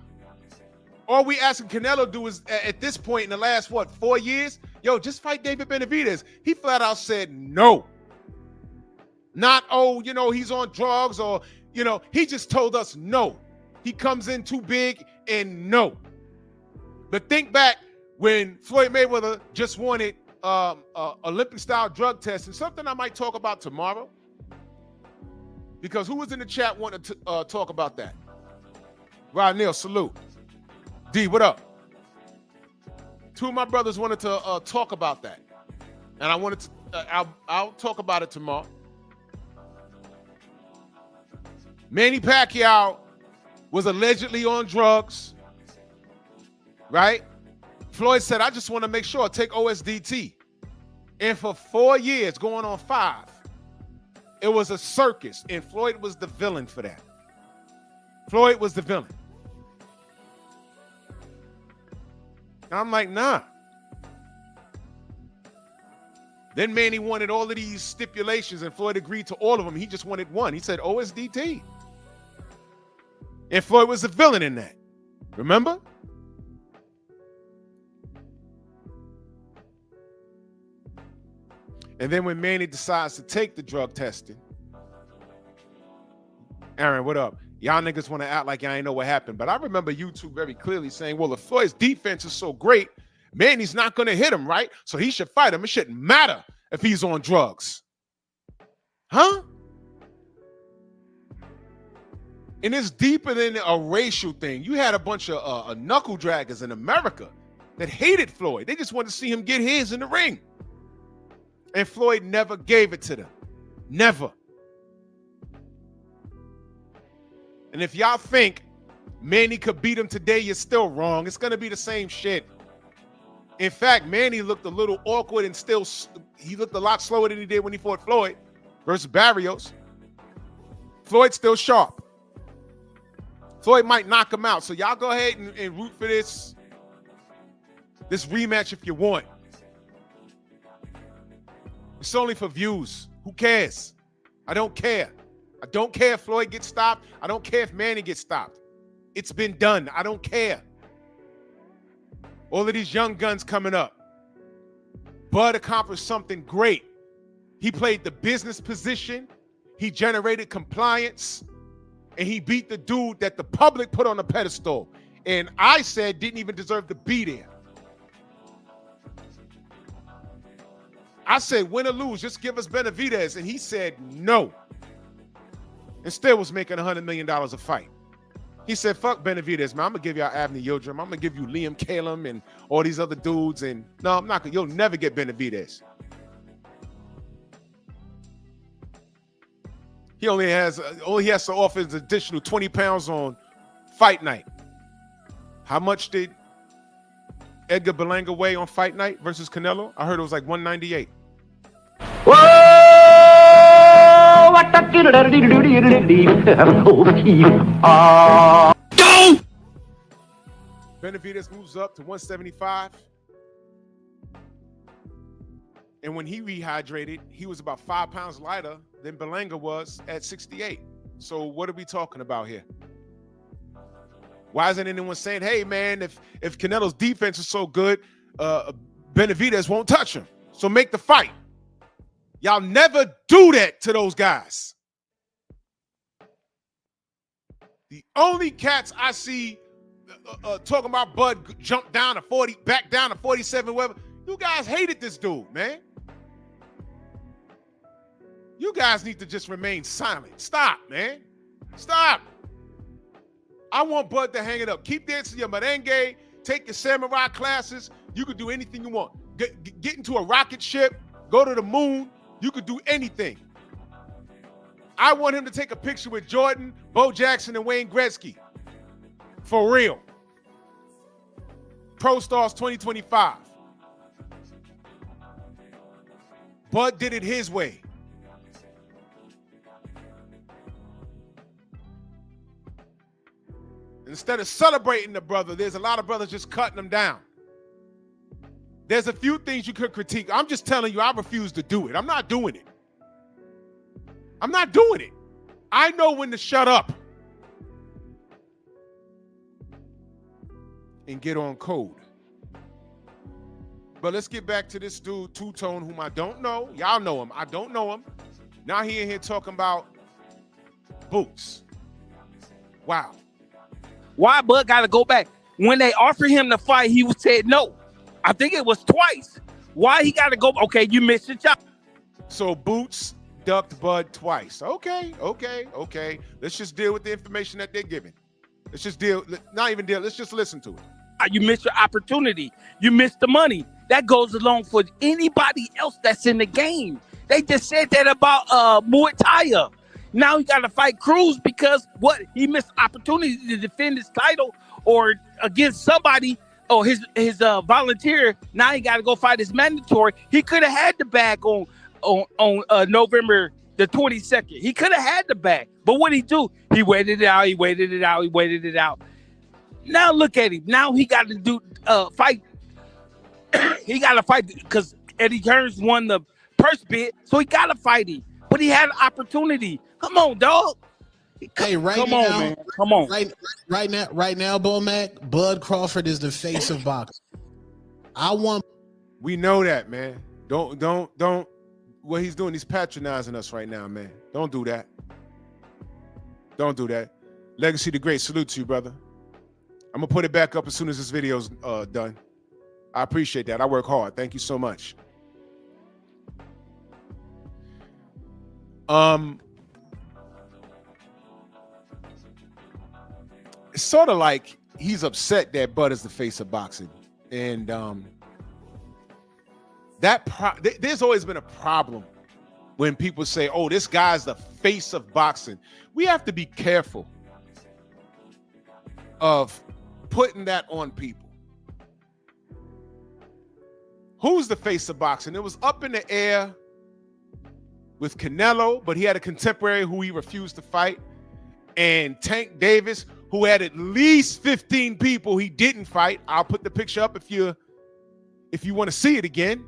All we asking Canelo do is, at this point in the last, 4 years? Yo, just fight David Benavidez. He flat out said no. Not, oh, you know, he's on drugs or, you know, he just told us no. He comes in too big and no. But think back when Floyd Mayweather just wanted Olympic-style drug testing, something I might talk about tomorrow. Because who was in the chat wanting to talk about that? Rod Neal, salute. D, what up? Two of my brothers wanted to talk about that. And I wanted to, I'll talk about it tomorrow. Manny Pacquiao was allegedly on drugs, right? Floyd said, I just want to make sure I take OSDT. And for 4 years, going on 5, it was a circus, and Floyd was the villain for that. Floyd was the villain. And I'm like, nah. Then Manny wanted all of these stipulations, and Floyd agreed to all of them. He just wanted one. He said OSDT. And Floyd was the villain in that. Remember? And then when Manny decides to take the drug testing, Aaron, what up? Y'all niggas want to act like y'all ain't know what happened. But I remember you two very clearly saying, well, if Floyd's defense is so great, Manny's not going to hit him, right? So he should fight him. It shouldn't matter if he's on drugs. Huh? And it's deeper than a racial thing. You had a bunch of knuckle draggers in America that hated Floyd. They just wanted to see him get his in the ring. And Floyd never gave it to them. Never. And if y'all think Manny could beat him today, you're still wrong. It's going to be the same shit. In fact, Manny looked a little awkward and he looked a lot slower than he did when he fought Floyd versus Barrios. Floyd's still sharp. Floyd might knock him out. So y'all go ahead and root for this rematch if you want. It's only for views. Who cares? I don't care. I don't care if Floyd gets stopped. I don't care if Manny gets stopped. It's been done. I don't care. All of these young guns coming up. Bud accomplished something great. He played the business position. He generated compliance. And he beat the dude that the public put on a pedestal. And I said didn't even deserve to be there. I said, win or lose, just give us Benavidez. And he said no. And still was making $100 million a fight. He said, fuck Benavidez, man. I'm going to give y'all Avni Yildirim. I'm going to give you Liam Calum and all these other dudes. And no, I'm not going to. You'll never get Benavidez. He only has to offer his additional 20 pounds on fight night. How much did Edgar Berlanga weigh on fight night versus Canelo? I heard it was like 198. Benavidez moves up to 175. And when he rehydrated, he was about 5 pounds lighter than Berlanga was at 68. So what are we talking about here? Why isn't anyone saying, hey, man, if Canelo's defense is so good, Benavidez won't touch him. So make the fight. Y'all never do that to those guys. The only cats I see talking about Bud jump down to 40, back down to 47, whatever. You guys hated this dude, man. You guys need to just remain silent. Stop, man. Stop. I want Bud to hang it up. Keep dancing your merengue. Take your samurai classes. You could do anything you want. Get into a rocket ship. Go to the moon. You could do anything. I want him to take a picture with Jordan, Bo Jackson, and Wayne Gretzky. For real. Pro Stars 2025. Bud did it his way. Instead of celebrating the brother, there's a lot of brothers just cutting him down. There's a few things you could critique. I'm just telling you, I refuse to do it. I'm not doing it. I'm not doing it. I know when to shut up and get on code. But let's get back to this dude, Two-Tone, whom I don't know. Y'all know him. I don't know him. Now he in here talking about Boots. Wow. Why Bud got to go back? When they offered him to fight, he said no. I think it was twice. Why he got to go? Okay, you missed your shot. So Boots ducked Bud twice. Okay. Let's just deal with the information that they're giving. Let's just not even deal. Let's just listen to it. You missed your opportunity. You missed the money. That goes along for anybody else that's in the game. They just said that about Muay Thai. Now he got to fight Cruz because what? He missed opportunity to defend his title or against somebody or his volunteer. Now he got to go fight his mandatory. He could have had the bag on November the 22nd. He could have had the bag. But what he do? He waited it out. Now look at him. Now he got to fight. He got to fight because Eddie Hearns won the purse bid, so he got to fight him. But he had an opportunity. Come on, dog. Hey, Come on, man. Come on. Right now, Bomac, Bud Crawford is the face of boxing. We know that, man. Don't. What he's doing, he's patronizing us right now, man. Don't do that. Don't do that. Legacy the Great, salute to you, brother. I'm gonna put it back up as soon as this video's done. I appreciate that. I work hard. Thank you so much. It's sort of like he's upset that Bud is the face of boxing, and there's always been a problem when people say, "Oh, this guy's the face of boxing." We have to be careful of putting that on people. Who's the face of boxing? It was up in the air with Canelo, but he had a contemporary who he refused to fight, and Tank Davis, who had at least 15 people he didn't fight. I'll put the picture up if you want to see it again.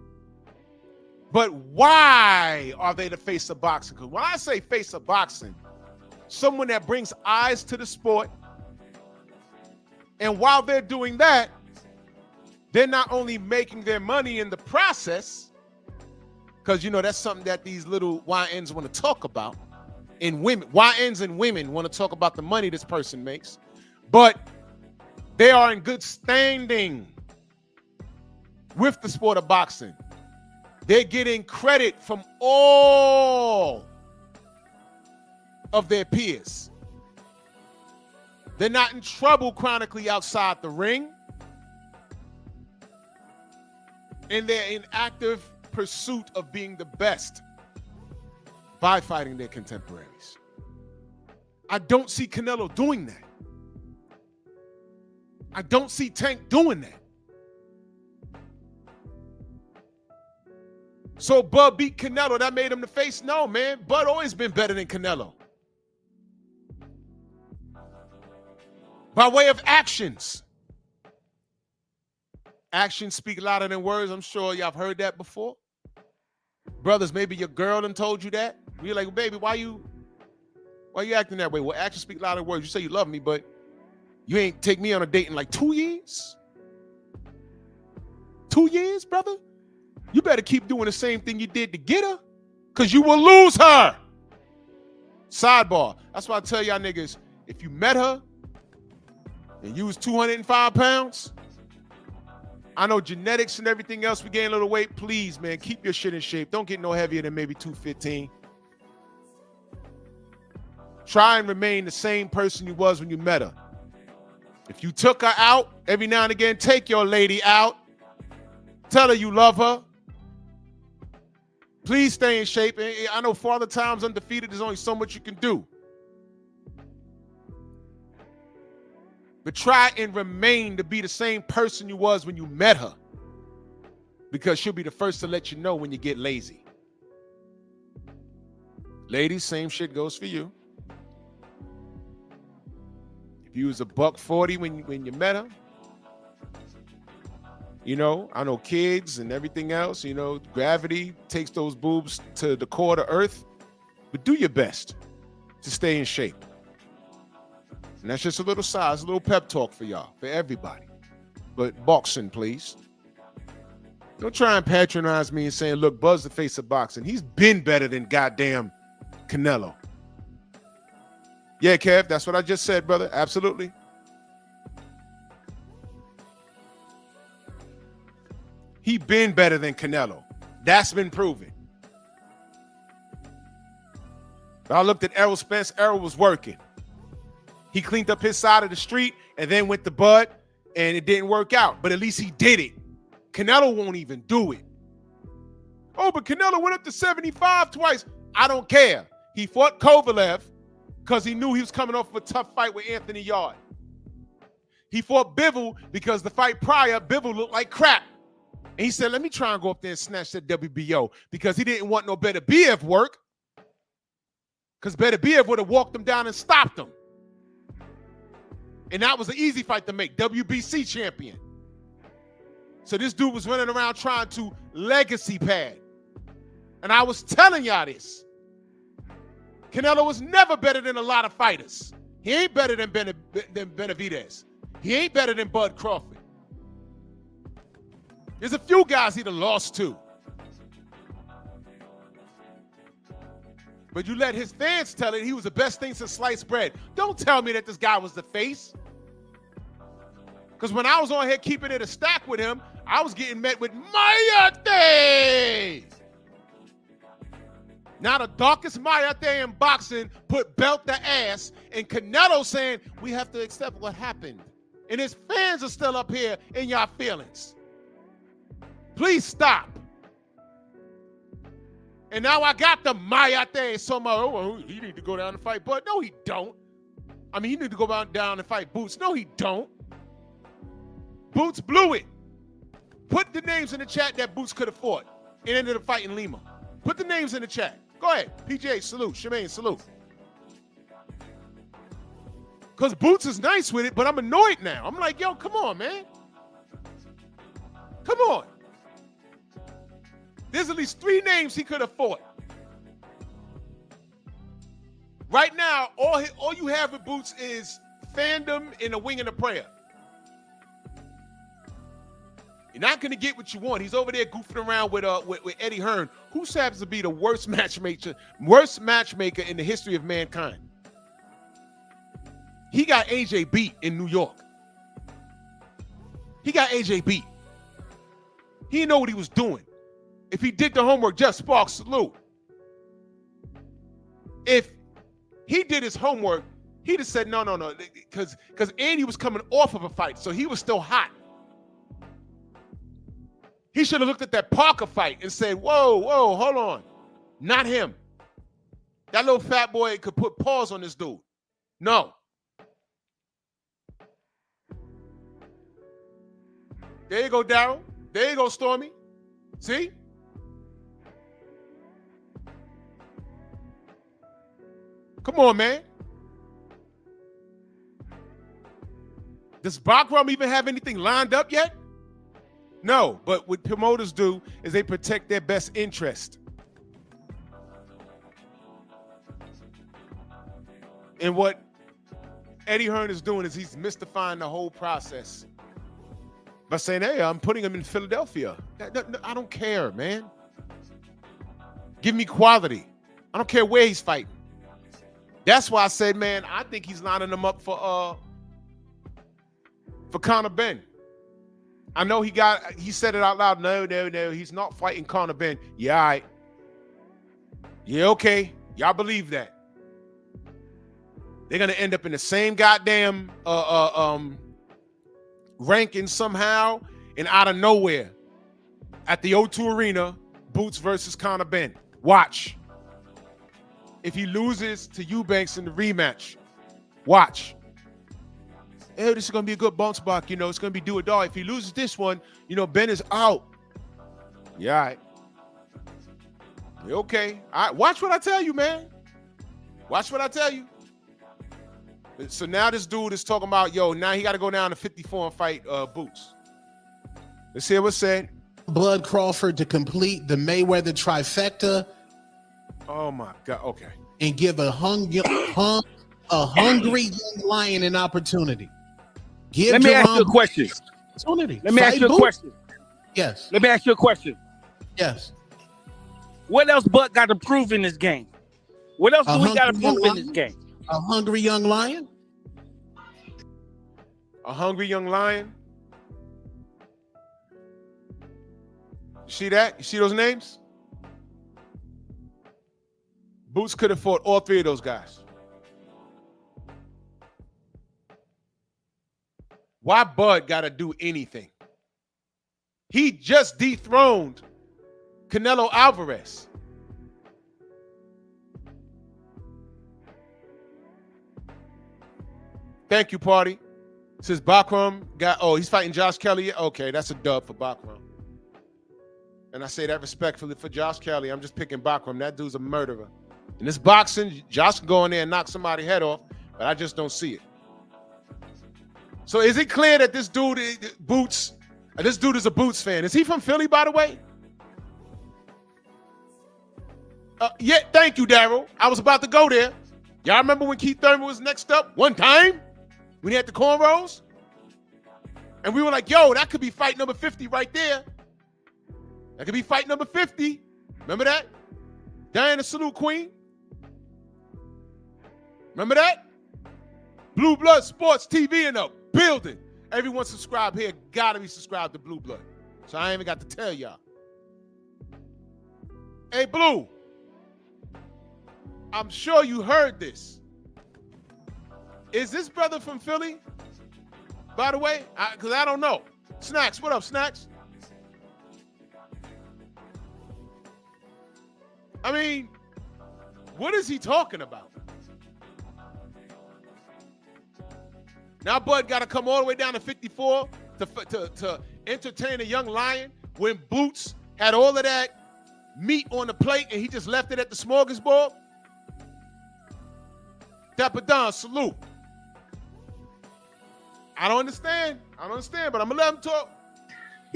But why are they the face of boxing? Because when I say face of boxing, someone that brings eyes to the sport, and while they're doing that, they're not only making their money in the process, because that's something that these little YNs want to talk about, and YNs and women want to talk about the money this person makes, but they are in good standing with the sport of boxing. They're getting credit from all of their peers. They're not in trouble chronically outside the ring. And they're in active pursuit of being the best by fighting their contemporaries. I don't see Canelo doing that. I don't see Tank doing that. So Bud beat Canelo, that made him the face? No, man. Bud always been better than Canelo. By way of actions. Actions speak louder than words. I'm sure y'all have heard that before. Brothers, maybe your girl done told you that. You're like, baby, why you acting that way? Well, actions speak louder than words. You say you love me, but you ain't take me on a date in like 2 years? 2 years, brother? You better keep doing the same thing you did to get her, because you will lose her. Sidebar. That's why I tell y'all niggas, if you met her and you was 205 pounds, I know genetics and everything else, we gain a little weight. Please, man, keep your shit in shape. Don't get no heavier than maybe 215. Try and remain the same person you was when you met her. If you took her out, every now and again, take your lady out. Tell her you love her. Please stay in shape. I know Father Time's undefeated. There's only so much you can do. But try and remain to be the same person you was when you met her, because she'll be the first to let you know when you get lazy. Ladies, same shit goes for you. If you was $140 when you met her, I know kids and everything else, gravity takes those boobs to the core of the earth, but do your best to stay in shape. And that's just a little pep talk for y'all, for everybody. But boxing, please. Don't try and patronize me and saying, look, Bud's the face of boxing. He's been better than goddamn Canelo. Yeah, Kev, that's what I just said, brother. Absolutely. He been better than Canelo. That's been proven. I looked at Errol Spence. Errol was working. He cleaned up his side of the street and then went to Bud, and it didn't work out. But at least he did it. Canelo won't even do it. Oh, but Canelo went up to 75 twice. I don't care. He fought Kovalev because he knew he was coming off of a tough fight with Anthony Yard. He fought Bivol because the fight prior, Bivol looked like crap. And he said, let me try and go up there and snatch that WBO, because he didn't want no Beterbiev work, because Beterbiev would have walked him down and stopped him. And that was an easy fight to make, WBC champion. So this dude was running around trying to legacy pad. And I was telling y'all this. Canelo was never better than a lot of fighters. He ain't better than Benavidez. He ain't better than Bud Crawford. There's a few guys he'd have lost to. But you let his fans tell it he was the best thing since sliced bread. Don't tell me that this guy was the face. Because when I was on here keeping it a stack with him, I was getting met with Mayate. Now the darkest Mayate in boxing put belt to ass, and Canelo saying, we have to accept what happened. And his fans are still up here in y'all feelings. Please stop. And now I got the Mayate. Oh, he need to go down and fight Bud. No, he don't. I mean, he need to go down and fight Boots. No, he don't. Boots blew it. Put the names in the chat that Boots could have fought and ended up fighting Lima. Put the names in the chat. Go ahead. PJ, salute. Shemaine, salute. Because Boots is nice with it, but I'm annoyed now. I'm like, yo, come on, man. Come on. There's at least 3 names he could have fought. Right now, all you have with Boots is fandom and a wing and a prayer. You're not going to get what you want. He's over there goofing around with Eddie Hearn, who happens to be the worst matchmaker in the history of mankind. He got AJ beat in New York. He got AJ beat. He didn't know what he was doing. If he did the homework, just Sparks, salute. If he did his homework, he'd have said no, because Andy was coming off of a fight, so he was still hot. He should have looked at that Parker fight and said, whoa, hold on. Not him. That little fat boy could put paws on this dude. No. There you go, Darryl. There you go, Stormy. See? Come on, man. Does Bacrum even have anything lined up yet? No, but what promoters do is they protect their best interest. And what Eddie Hearn is doing is he's mystifying the whole process by saying, hey, I'm putting him in Philadelphia. I don't care, man. Give me quality. I don't care where he's fighting. That's why I said, man, I think he's lining them up for Conor Benn. I know he said it out loud. No, he's not fighting Conor Benn. Yeah, all right. Yeah, okay. Y'all believe that. They're gonna end up in the same goddamn ranking somehow, and out of nowhere at the O2 Arena, Boots versus Conor Benn. Watch. If he loses to Eubanks in the rematch, watch. Hey, this is going to be a good bounce back. It's going to be do or die. If he loses this one, Ben is out. Yeah, all right. Okay. All right. Watch what I tell you, man. Watch what I tell you. So now this dude is talking about, now he got to go down to 54 and fight Boots. Let's hear what's said. Bud Crawford to complete the Mayweather trifecta. Oh, my God. Okay. And give a hungry young lion an opportunity. Let me ask you a question. Let me ask you a question. Yes. Let me ask you a question. Yes. What else Bud got to prove in this game? What else A do we got to hungry young prove in this lion? game? A hungry young lion? A hungry young lion. You see that? You see those names? Boots could have fought all three of those guys. Why Bud got to do anything? He just dethroned Canelo Alvarez. Thank you, party. Says Bakram he's fighting Josh Kelly. Okay, that's a dub for Bakram. And I say that respectfully for Josh Kelly. I'm just picking Bakram. That dude's a murderer. In this boxing, Josh can go in there and knock somebody's head off, but I just don't see it. So is it clear that this dude, Boots, this dude is a Boots fan? Is he from Philly, by the way? Yeah, thank you, Daryl. I was about to go there. Y'all remember when Keith Thurman was next up one time? When he had the cornrows? And we were like, yo, that could be fight number 50 right there. That could be fight number 50. Remember that? Diana Salute Queen. Remember that? Blue Blood Sports TV in the building. Everyone subscribe here. Gotta be subscribed to Blue Blood. So I ain't even got to tell y'all. Hey, Blue. I'm sure you heard this. Is this brother from Philly? By the way, because I don't know. Snacks, what up, Snacks? I mean, what is he talking about? Now Bud got to come all the way down to 54 to entertain a young lion when Boots had all of that meat on the plate and he just left it at the smorgasbord? Dapper Don, salute. I don't understand, but I'm going to let him talk.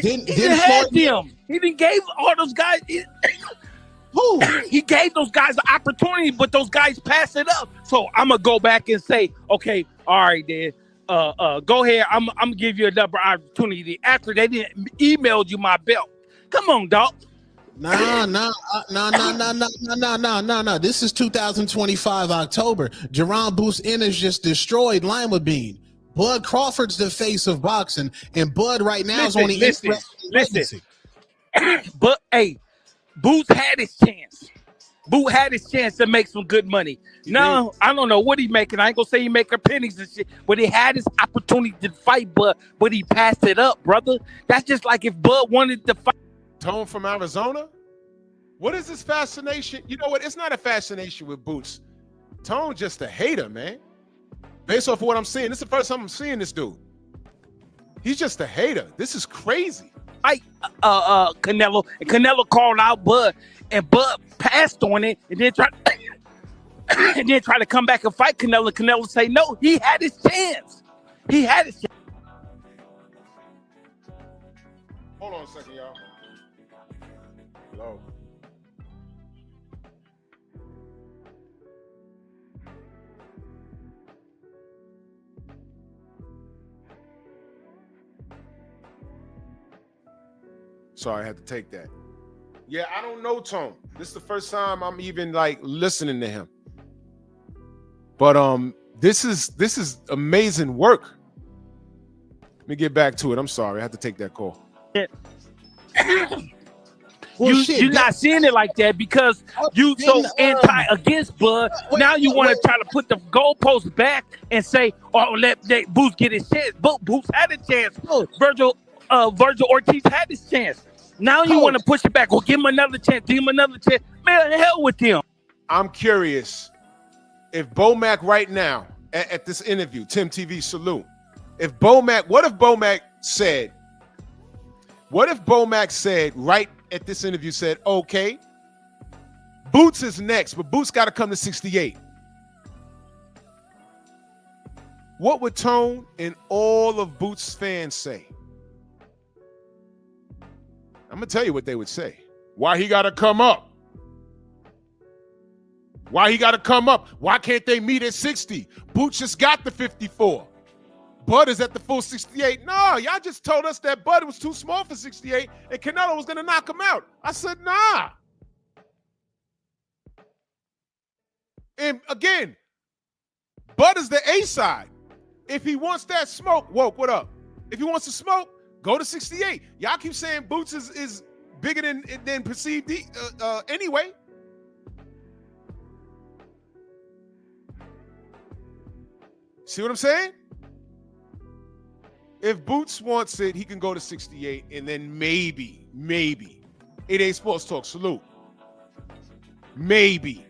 He didn't have them. He didn't gave all those guys. Who? He gave those guys the opportunity, but those guys passed it up. So I'm going to go back and say, okay, all right, then. Go ahead. I'm going to give you another opportunity after they didn't email you my belt. Come on, dog. Nah. This is 2025 October. Jerron Boots Ennis just destroyed Lima Bean. Bud Crawford's the face of boxing, and Bud right now is only listen. But hey, Boots had his chance. Boot had his chance to make some good money. No, I don't know what he making. I ain't gonna say he making pennies and shit, but he had his opportunity to fight, but he passed it up, brother. That's just like if Bud wanted to fight. Tone from Arizona? What is this fascination? You know what? It's not a fascination with Boots. Tone just a hater, man. Based off of what I'm seeing, this is the first time I'm seeing this dude. He's just a hater. This is crazy. Canelo, and Canelo called out Bud, and Bud passed on it, and then tried to come back and fight Canelo. Canelo say no. He had his chance. Hold on a second, y'all. Hello. Sorry, I had to take that. Yeah, I don't know Tone. This is the first time I'm even like listening to him. But this is amazing work. Let me get back to it. I'm sorry, I had to take that call. You're not seeing it like that because you so anti against Bud. Now you want to try to put the goalposts back and say, "Oh, let Boots get his chance." Boots had a chance. Virgil Ortiz had his chance. Now you want to push it back. Well, give him another chance. Give him another chance. Man, hell with him. I'm curious if Bomac right now at this interview, Tim TV salute. What if Bomac said right at this interview said, okay, Boots is next, but Boots got to come to 68. What would Tone and all of Boots fans say? I'm going to tell you what they would say. Why he got to come up? Why he got to come up? Why can't they meet at 60? Boots just got the 54. Bud is at the full 68. No, y'all just told us that Bud was too small for 68 and Canelo was going to knock him out. I said, nah. And again, Bud is the A side. If he wants that smoke, Woke, what up? If he wants to smoke, go to 68. Y'all keep saying Boots is bigger than perceived anyway. See what I'm saying? If Boots wants it, he can go to 68, and then maybe 88 Sports Talk, salute. Maybe.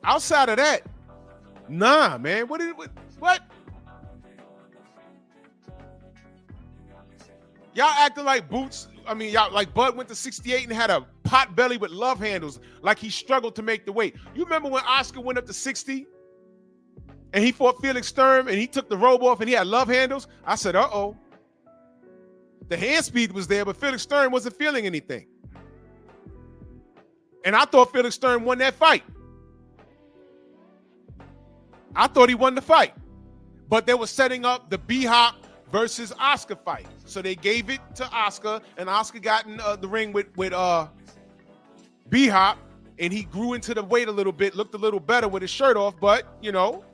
Outside of that, nah, man. What? Y'all acting like Boots. I mean, y'all like Bud went to 68 and had a pot belly with love handles, like he struggled to make the weight. You remember when Oscar went up to 60 and he fought Felix Sturm and he took the robe off and he had love handles? I said, uh-oh. The hand speed was there, but Felix Sturm wasn't feeling anything. And I thought Felix Sturm won that fight. I thought he won the fight. But they were setting up the B-Hop versus Oscar fight. So they gave it to Oscar, and Oscar got in the ring with B-Hop, and he grew into the weight a little bit, looked a little better with his shirt off, but, you know,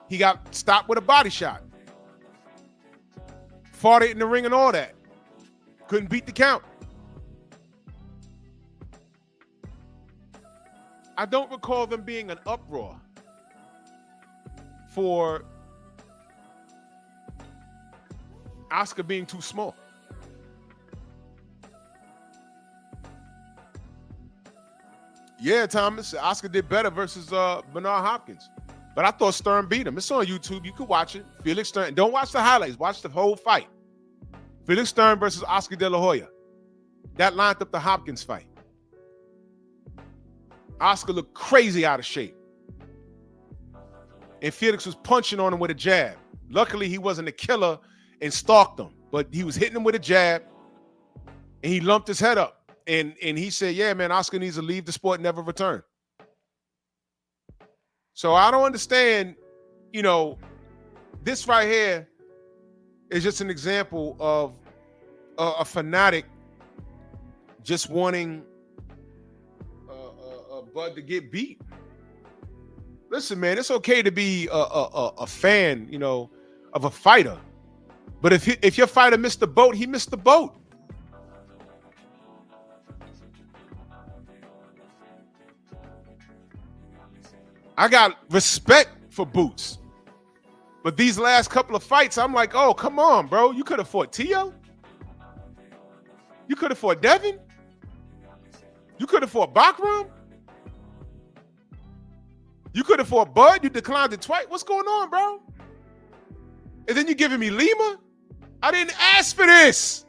he got stopped with a body shot. Fought it in the ring and all that. Couldn't beat the count. I don't recall them being an uproar for Oscar being too small. Yeah, Thomas, Oscar did better versus Bernard Hopkins. But I thought Stern beat him. It's on YouTube. You could watch it. Felix Stern. Don't watch the highlights. Watch the whole fight. Felix Stern versus Oscar De La Hoya. That lined up the Hopkins fight. Oscar looked crazy out of shape. And Felix was punching on him with a jab. Luckily, he wasn't a killer and stalked him. But he was hitting him with a jab. And he lumped his head up. And he said, yeah, man, Oscar needs to leave the sport and never return. So I don't understand, you know, this right here is just an example of a fanatic just wanting Bud to get beat. Listen, man, it's okay to be a fan, you know, of a fighter. But if your fighter missed the boat, he missed the boat. I got respect for Boots. But these last couple of fights, I'm like, oh, come on, bro. You could have fought Tio. You could have fought Devin. You could have fought Bakram. You could have fought Bud. You declined it twice. What's going on, bro? And then you giving me Lima? I didn't ask for this.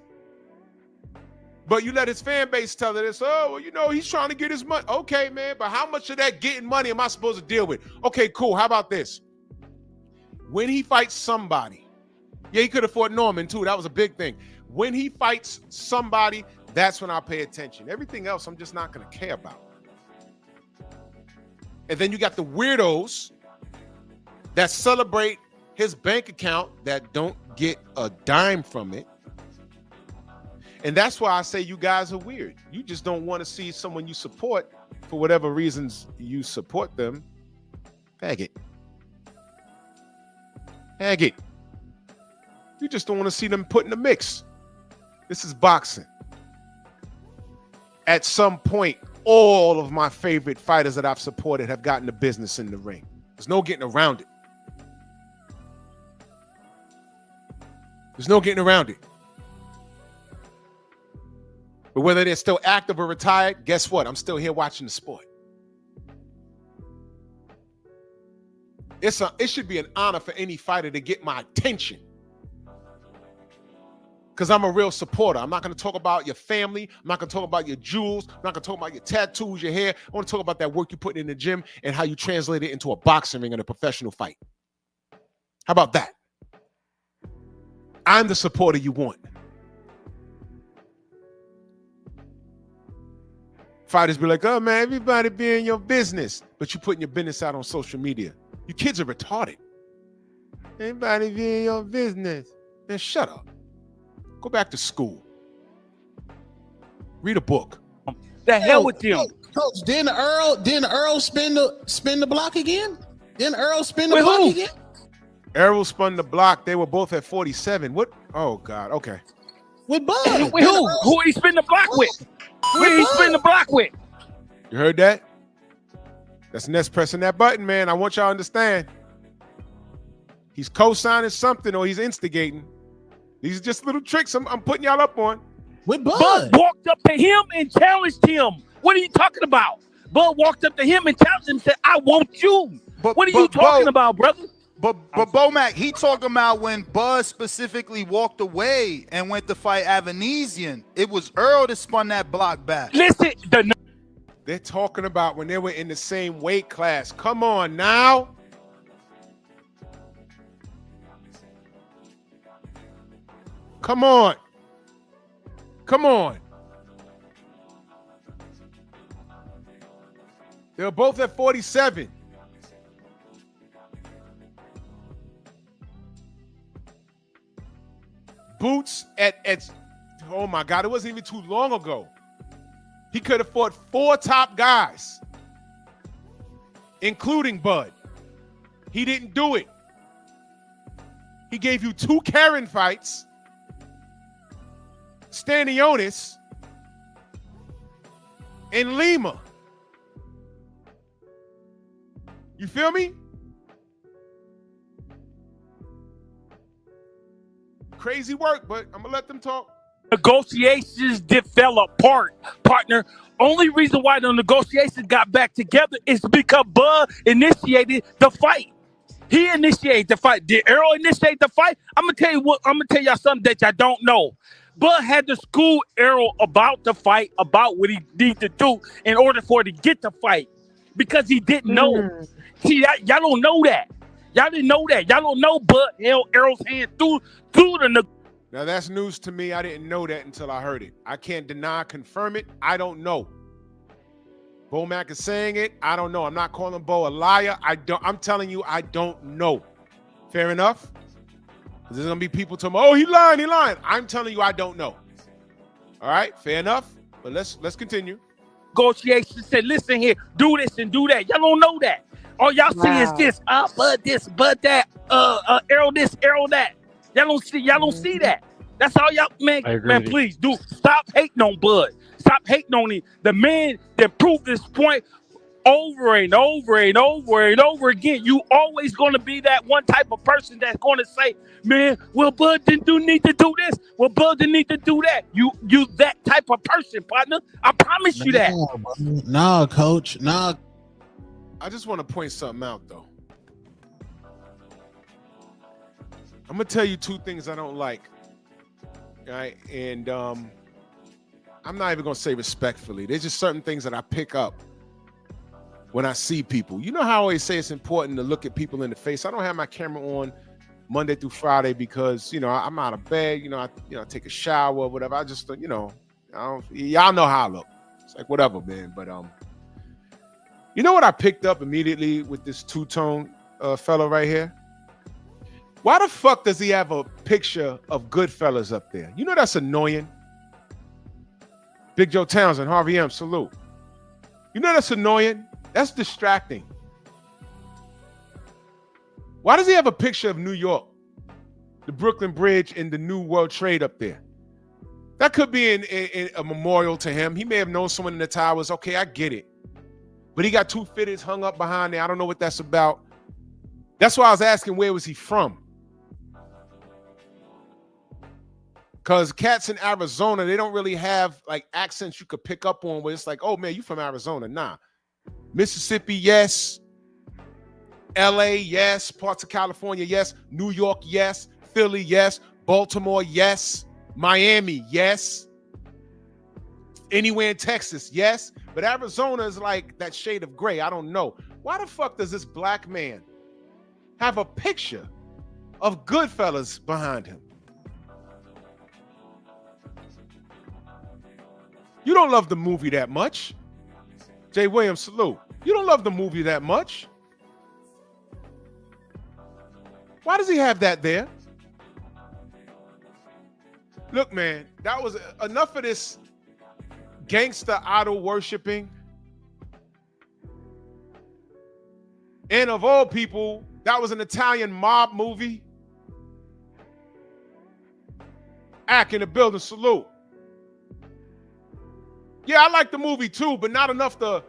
But you let his fan base tell it this. Oh, well, you know, he's trying to get his money. Okay, man, but how much of that getting money am I supposed to deal with? Okay, cool. How about this? When he fights somebody, yeah, he could have fought Norman too. That was a big thing. When he fights somebody, that's when I pay attention. Everything else, I'm just not going to care about. And then you got the weirdos that celebrate his bank account that don't get a dime from it. And that's why I say you guys are weird. You just don't want to see someone you support for whatever reasons you support them. Faggot. Faggot. You just don't want to see them put in the mix. This is boxing. At some point, all of my favorite fighters that I've supported have gotten the business in the ring. There's no getting around it. There's no getting around it. But whether they're still active or retired, guess what? I'm still here watching the sport. It should be an honor for any fighter to get my attention. Because I'm a real supporter. I'm not going to talk about your family. I'm not going to talk about your jewels. I'm not going to talk about your tattoos, your hair. I want to talk about that work you put in the gym and how you translate it into a boxing ring and a professional fight. How about that? I'm the supporter you want. Fighters be like, oh, man, everybody be in your business. But you putting your business out on social media. You kids are retarded. Everybody be in your business. Man, shut up. Go back to school. Read a book. The hell with them. Coach, didn't Earl spin the block again? Didn't Earl spin the With block who? again? Errol spun the block. They were both at 47. What? Oh God. Okay. With Bud. With who? Who he spin the block with? Who he spin the block with? You heard that? That's Ness pressing that button, man. I want y'all to understand. He's co-signing something or he's instigating. These are just little tricks I'm putting y'all up on. With Bud. Bud walked up to him and challenged him. What are you talking about? Bud walked up to him and challenged him and said, I want you. What are you talking about, brother? But Bomac, he talking about when Bud specifically walked away and went to fight Avanesian. It was Earl that spun that block back. Listen, They're talking about when they were in the same weight class. Come on now. Come on. Come on. They were both at 47. Boots at oh my God, it wasn't even too long ago. He could have fought 4 top guys, including Bud. He didn't do it. He gave you 2 Karen fights, Stanionis, and Lima. You feel me? Crazy work, but I'm gonna let them talk. Negotiations fell apart, partner. Only reason why the negotiations got back together is because Bud initiated the fight. He initiated the fight. Did Errol initiate the fight? I'm gonna tell y'all something that y'all don't know. Bud had to school Errol about the fight, about what he needed to do in order for it to get the fight, because he didn't know. See, y'all don't know that. Y'all didn't know that. Y'all don't know Bud held Errol's hand through the. Now that's news to me. I didn't know that until I heard it. I can't deny, confirm it. I don't know. Bomac is saying it. I don't know. I'm not calling Bo a liar. I'm telling you, I don't know. Fair enough? There's gonna be people telling me, oh, he lying, he lying. I'm telling you, I don't know. All right, fair enough. But let's continue. Negotiations said, listen here, do this and do that. Y'all don't know that. All y'all see is this, Bud this, Bud that, Errol this, Errol that. Y'all don't see that. That's all y'all, man, please do. Stop hating on Bud. Stop hating on him. The man that proved this point over and over and over and over again. You always going to be that one type of person that's going to say, man, well, Bud didn't need to do this. Well, Bud didn't need to do that. You that type of person, partner. I promise you that. Nah, coach. Nah. I just want to point something out, though. I'm going to tell you 2 things I don't like. All right? And I'm not even going to say respectfully. There's just certain things that I pick up when I see people. You know how I always say it's important to look at people in the face. I don't have my camera on Monday through Friday because, I'm out of bed. I take a shower or whatever. I just, y'all know how I look. It's like, whatever, man. But, you know what I picked up immediately with this two-tone fellow right here? Why the fuck does he have a picture of Goodfellas up there? You know that's annoying. Big Joe Townsend, Harvey M, salute. You know that's annoying? That's distracting. Why does he have a picture of New York, the Brooklyn Bridge, and the New World Trade up there? That could be in a memorial to him. He may have known someone in the towers. Okay, I get it. But he got 2 fitteds hung up behind there. I don't know what that's about. That's why I was asking, where was he from? Because cats in Arizona, they don't really have like accents you could pick up on where it's like, oh man, you from Arizona. Nah. Mississippi, yes. LA, yes. Parts of California, yes. New York, yes. Philly, yes. Baltimore, yes. Miami, yes. Anywhere in Texas, yes. But Arizona is like that shade of gray. I don't know. Why the fuck does this black man have a picture of Goodfellas behind him? You don't love the movie that much. Jay Williams, salute. You don't love the movie that much. Why does he have that there? Look, man, that was enough of this gangster idol worshiping. And of all people, that was an Italian mob movie. Act in the building, salute. Yeah, I like the movie too, but not enough to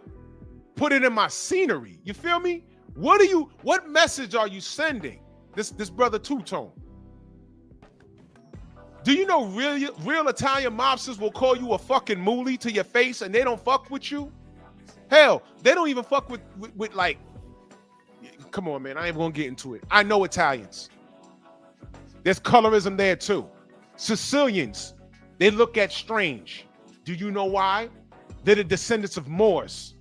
put it in my scenery. You feel me? What message are you sending? This brother Two-Tone. Do you know real Italian mobsters will call you a fucking moolie to your face and they don't fuck with you? Hell, they don't even fuck with like, come on, man, I ain't gonna get into it. I know Italians. There's colorism there too. Sicilians, they look at strange. Do you know why? They're the descendants of Moors.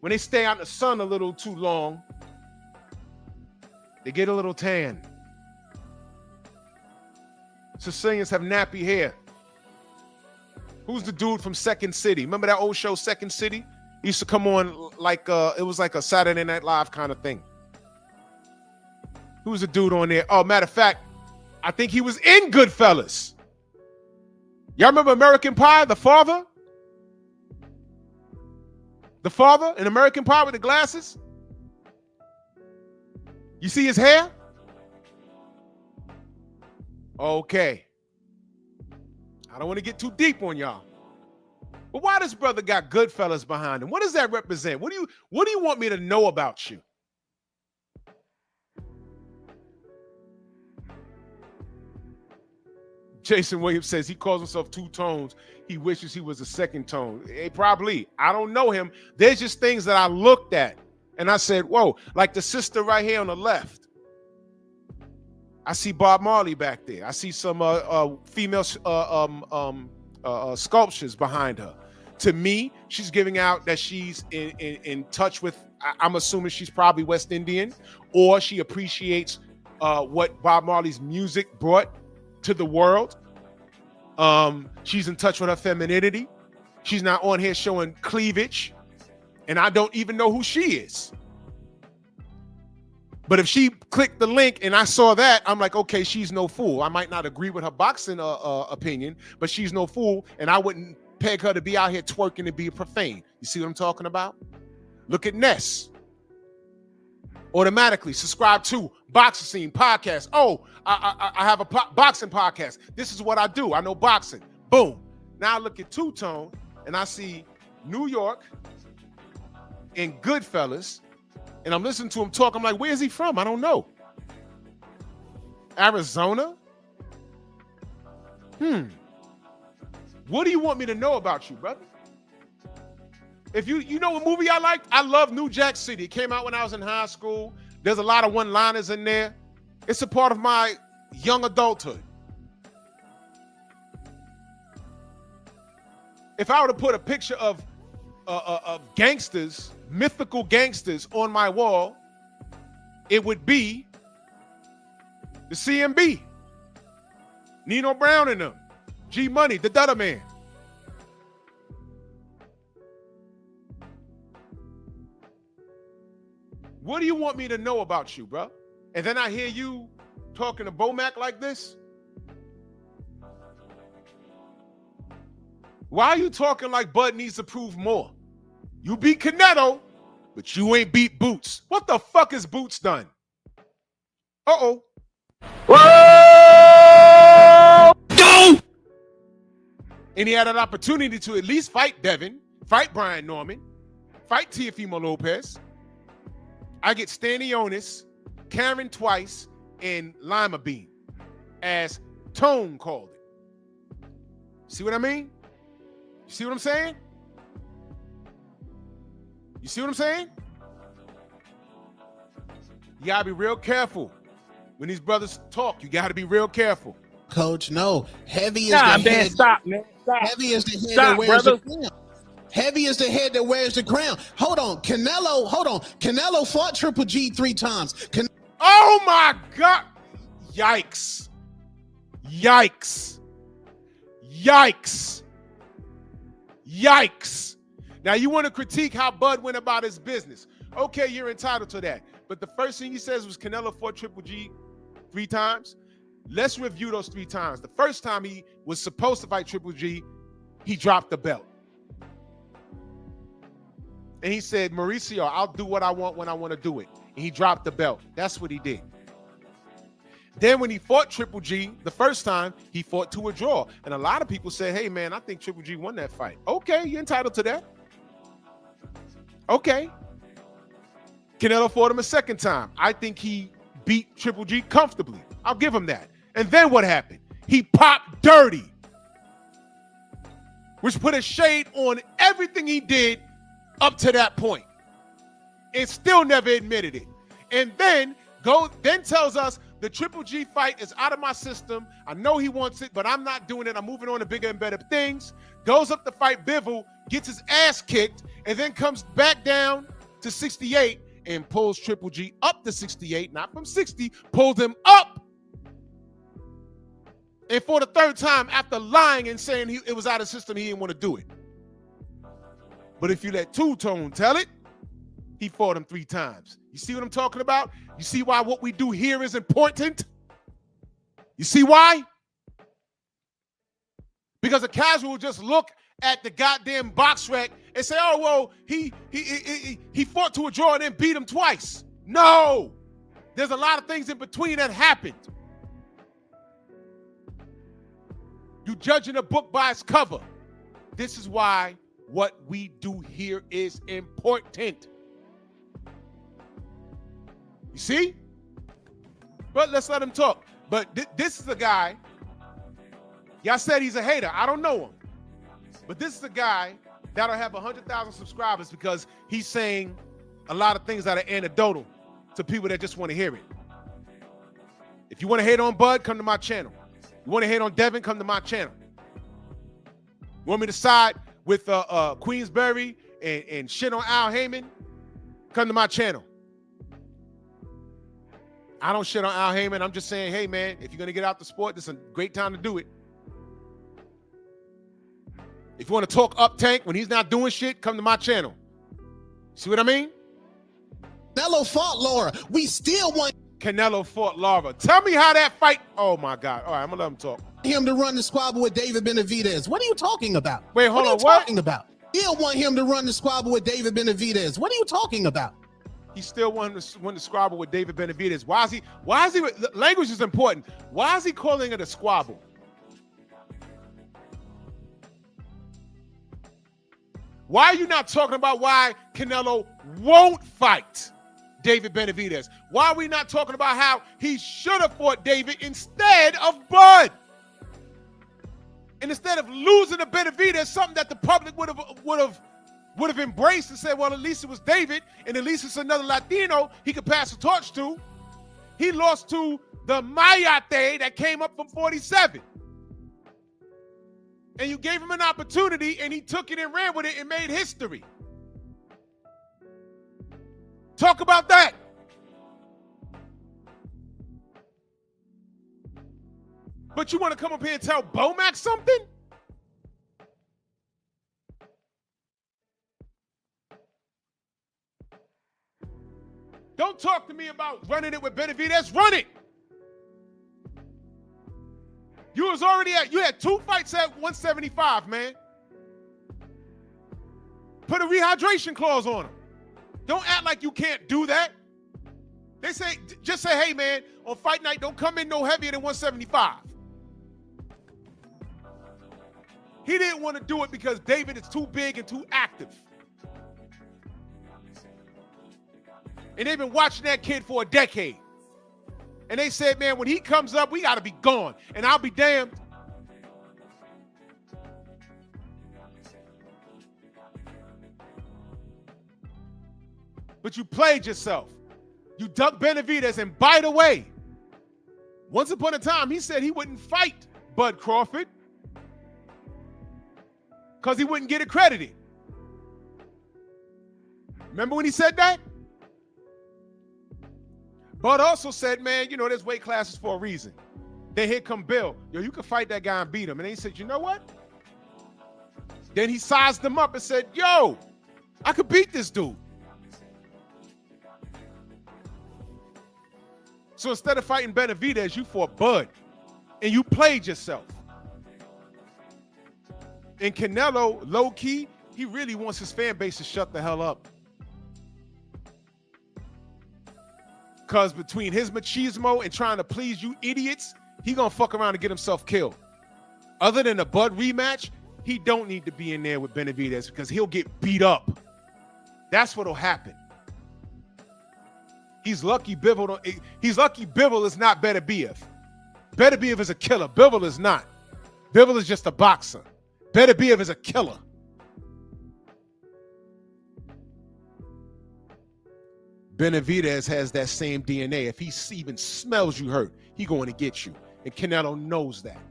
When they stay out in the sun a little too long, they get a little tan. Sicilians have nappy hair. Who's the dude from Second City? Remember that old show, Second City? He used to come on like it was like a Saturday Night Live kind of thing. Who's the dude on there? Oh, matter of fact, I think he was in Goodfellas. Y'all remember American Pie, the father? The father in American Pie with the glasses? You see his hair? Okay. I don't want to get too deep on y'all. But why this brother got Goodfellas behind him? What does that represent? What do you want me to know about you? Jason Williams says he calls himself Two Tones. He wishes he was a second tone. Probably. I don't know him. There's just things that I looked at and I said, whoa, like the sister right here on the left. I see Bob Marley back there. I see some female sculptures behind her. To me, she's giving out that she's in touch with, I'm assuming she's probably West Indian, or she appreciates what Bob Marley's music brought to the world. She's in touch with her femininity. She's not on here showing cleavage, and I don't even know who she is. But if she clicked the link and I saw that, I'm like, okay, she's no fool. I might not agree with her boxing opinion, but she's no fool, and I wouldn't peg her to be out here twerking and be profane. You see what I'm talking about? Look at Ness. Automatically subscribe to Boxing Scene Podcast. Oh, I have a boxing podcast. This is what I do. I know boxing. Boom. Now I look at Two-Tone and I see New York and Goodfellas, and I'm listening to him talk. I'm like, where is he from? I don't know. Arizona? What do you want me to know about you, brother? If you know what movie I liked? I love New Jack City. It came out when I was in high school. There's a lot of one-liners in there. It's a part of my young adulthood. If I were to put a picture of gangsters, mythical gangsters on my wall, it would be the CMB. Nino Brown and them. G Money, the Dutta Man. What do you want me to know about you, bro? And then I hear you talking to Bomac like this? Why are you talking like Bud needs to prove more? You beat Canelo, but you ain't beat Boots. What the fuck has Boots done? Uh-oh. Whoa! Go! And he had an opportunity to at least fight Devin, fight Brian Norman, fight Teofimo Lopez. I get Stanionis, Karen Twice, and Lima Bean, as Tone called it. See what I mean? You see what I'm saying? You see what I'm saying? You gotta be real careful when these brothers talk. You gotta be real careful. Coach, no. Heavy is Nah, the man, head. stop, man. Stop. Heavy is the head Stop, that wears brother. the crown. Heavy is the head that wears the crown. Hold on. Canelo fought Triple G 3 times. Oh my God. Yikes. Yikes. Yikes. Yikes. Now you want to critique how Bud went about his business. Okay, you're entitled to that. But the first thing he says was Canelo fought Triple G 3 times. Let's review those 3 times. The first time he was supposed to fight Triple G, he dropped the belt. And he said, Mauricio, I'll do what I want when I want to do it. And he dropped the belt. That's what he did. Then when he fought Triple G the first time, he fought to a draw. And a lot of people say, hey, man, I think Triple G won that fight. Okay, you're entitled to that. Okay. Canelo fought him a second time. I think he beat Triple G comfortably. I'll give him that. And then what happened? He popped dirty, which put a shade on everything he did up to that point, and still never admitted it. And then tells us the Triple G fight is out of my system. I know he wants it, but I'm not doing it. I'm moving on to bigger and better things. Goes up to fight Bivol, gets his ass kicked, and then comes back down to 68 and pulls Triple G up to 68, not from 60, pulled him up. And for the third time, after lying and saying it was out of system, he didn't want to do it. But if you let Two Tone tell it, he fought him 3 times. You see what I'm talking about? You see why what we do here is important? You see why? Because a casual will just look at the goddamn box rec and say, oh, well, he fought to a draw and then beat him twice. No! There's a lot of things in between that happened. You judging a book by its cover. This is why what we do here is important. You see? But let's let him talk. But this is a guy, y'all said he's a hater. I don't know him. But this is a guy that'll have 100,000 subscribers because he's saying a lot of things that are anecdotal to people that just want to hear it. If you want to hate on Bud, come to my channel. You want to hate on Devin, come to my channel. You want me to side with Queensberry and shit on Al Heyman, come to my channel. I don't shit on Al Heyman. I'm just saying, hey, man, if you're going to get out the sport, this is a great time to do it. If you want to talk up Tank when he's not doing shit, come to my channel. See what I mean? Canelo fought Laura. We still want Canelo fought Lara. Tell me how that fight. Oh, my God. All right, I'm going to let him talk. him to run the squabble with David Benavidez. What are you talking about? Wait, hold on. What are you talking about? He'll want him to run the squabble with David Benavidez. What are you talking about? He still wanted to win the squabble with David Benavidez. Why is he, language is important. Why is he calling it a squabble? Why are you not talking about why Canelo won't fight David Benavidez? Why are we not talking about how he should have fought David instead of Bud? And instead of losing to Benavidez, something that the public would have embraced and said, well, at least it was David, and at least it's another Latino he could pass the torch to. He lost to the Mayate that came up from 47. And you gave him an opportunity, and he took it and ran with it and made history. Talk about that. But you want to come up here and tell Bomac something? Don't talk to me about running it with Benavidez. Run it. You had 2 fights at 175, man. Put a rehydration clause on him. Don't act like you can't do that. Just say, hey, man, on fight night, don't come in no heavier than 175. He didn't want to do it because David is too big and too active. And they've been watching that kid for a decade. And they said, man, when he comes up, we got to be gone. And I'll be damned. But you played yourself. You ducked Benavidez, and by the way, once upon a time, he said he wouldn't fight Bud Crawford because he wouldn't get accredited. Remember when he said that? Bud also said, man, you know, there's weight classes for a reason. Then here come Bill. Yo, you can fight that guy and beat him. And then he said, you know what? Then he sized him up and said, yo, I could beat this dude. So instead of fighting Benavidez, you fought Bud. And you played yourself. And Canelo, low-key, he really wants his fan base to shut the hell up. Because between his machismo and trying to please you idiots, he gonna fuck around and get himself killed. Other than a Bud rematch, he don't need to be in there with Benavidez because he'll get beat up. That's what'll happen. He's lucky Bivol is not Beterbiev. Beterbiev is a killer. Bivol is not. Bivol is just a boxer. Beterbiev is a killer. Benavidez has that same DNA. If he even smells you hurt, he going to get you. And Canelo knows that.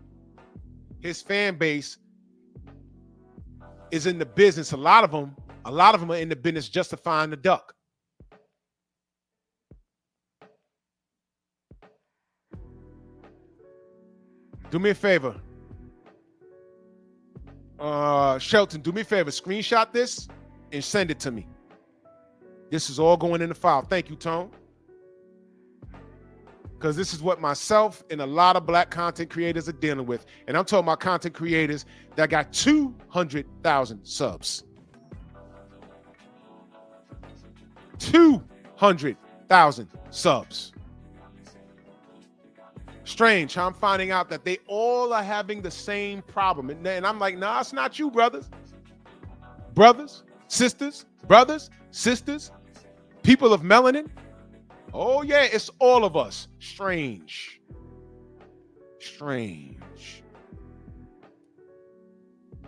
His fan base is in the business. A lot of them are in the business justifying the duck. Do me a favor. Shelton, do me a favor. Screenshot this and send it to me. This is all going in the file. Thank you, Tone. Because this is what myself and a lot of black content creators are dealing with. And I'm talking about content creators that got 200,000 subs. 200,000 subs. Strange how I'm finding out that they all are having the same problem. And I'm like, nah, it's not you, brothers. Brothers, sisters, people of melanin. Oh, yeah, it's all of us. Strange.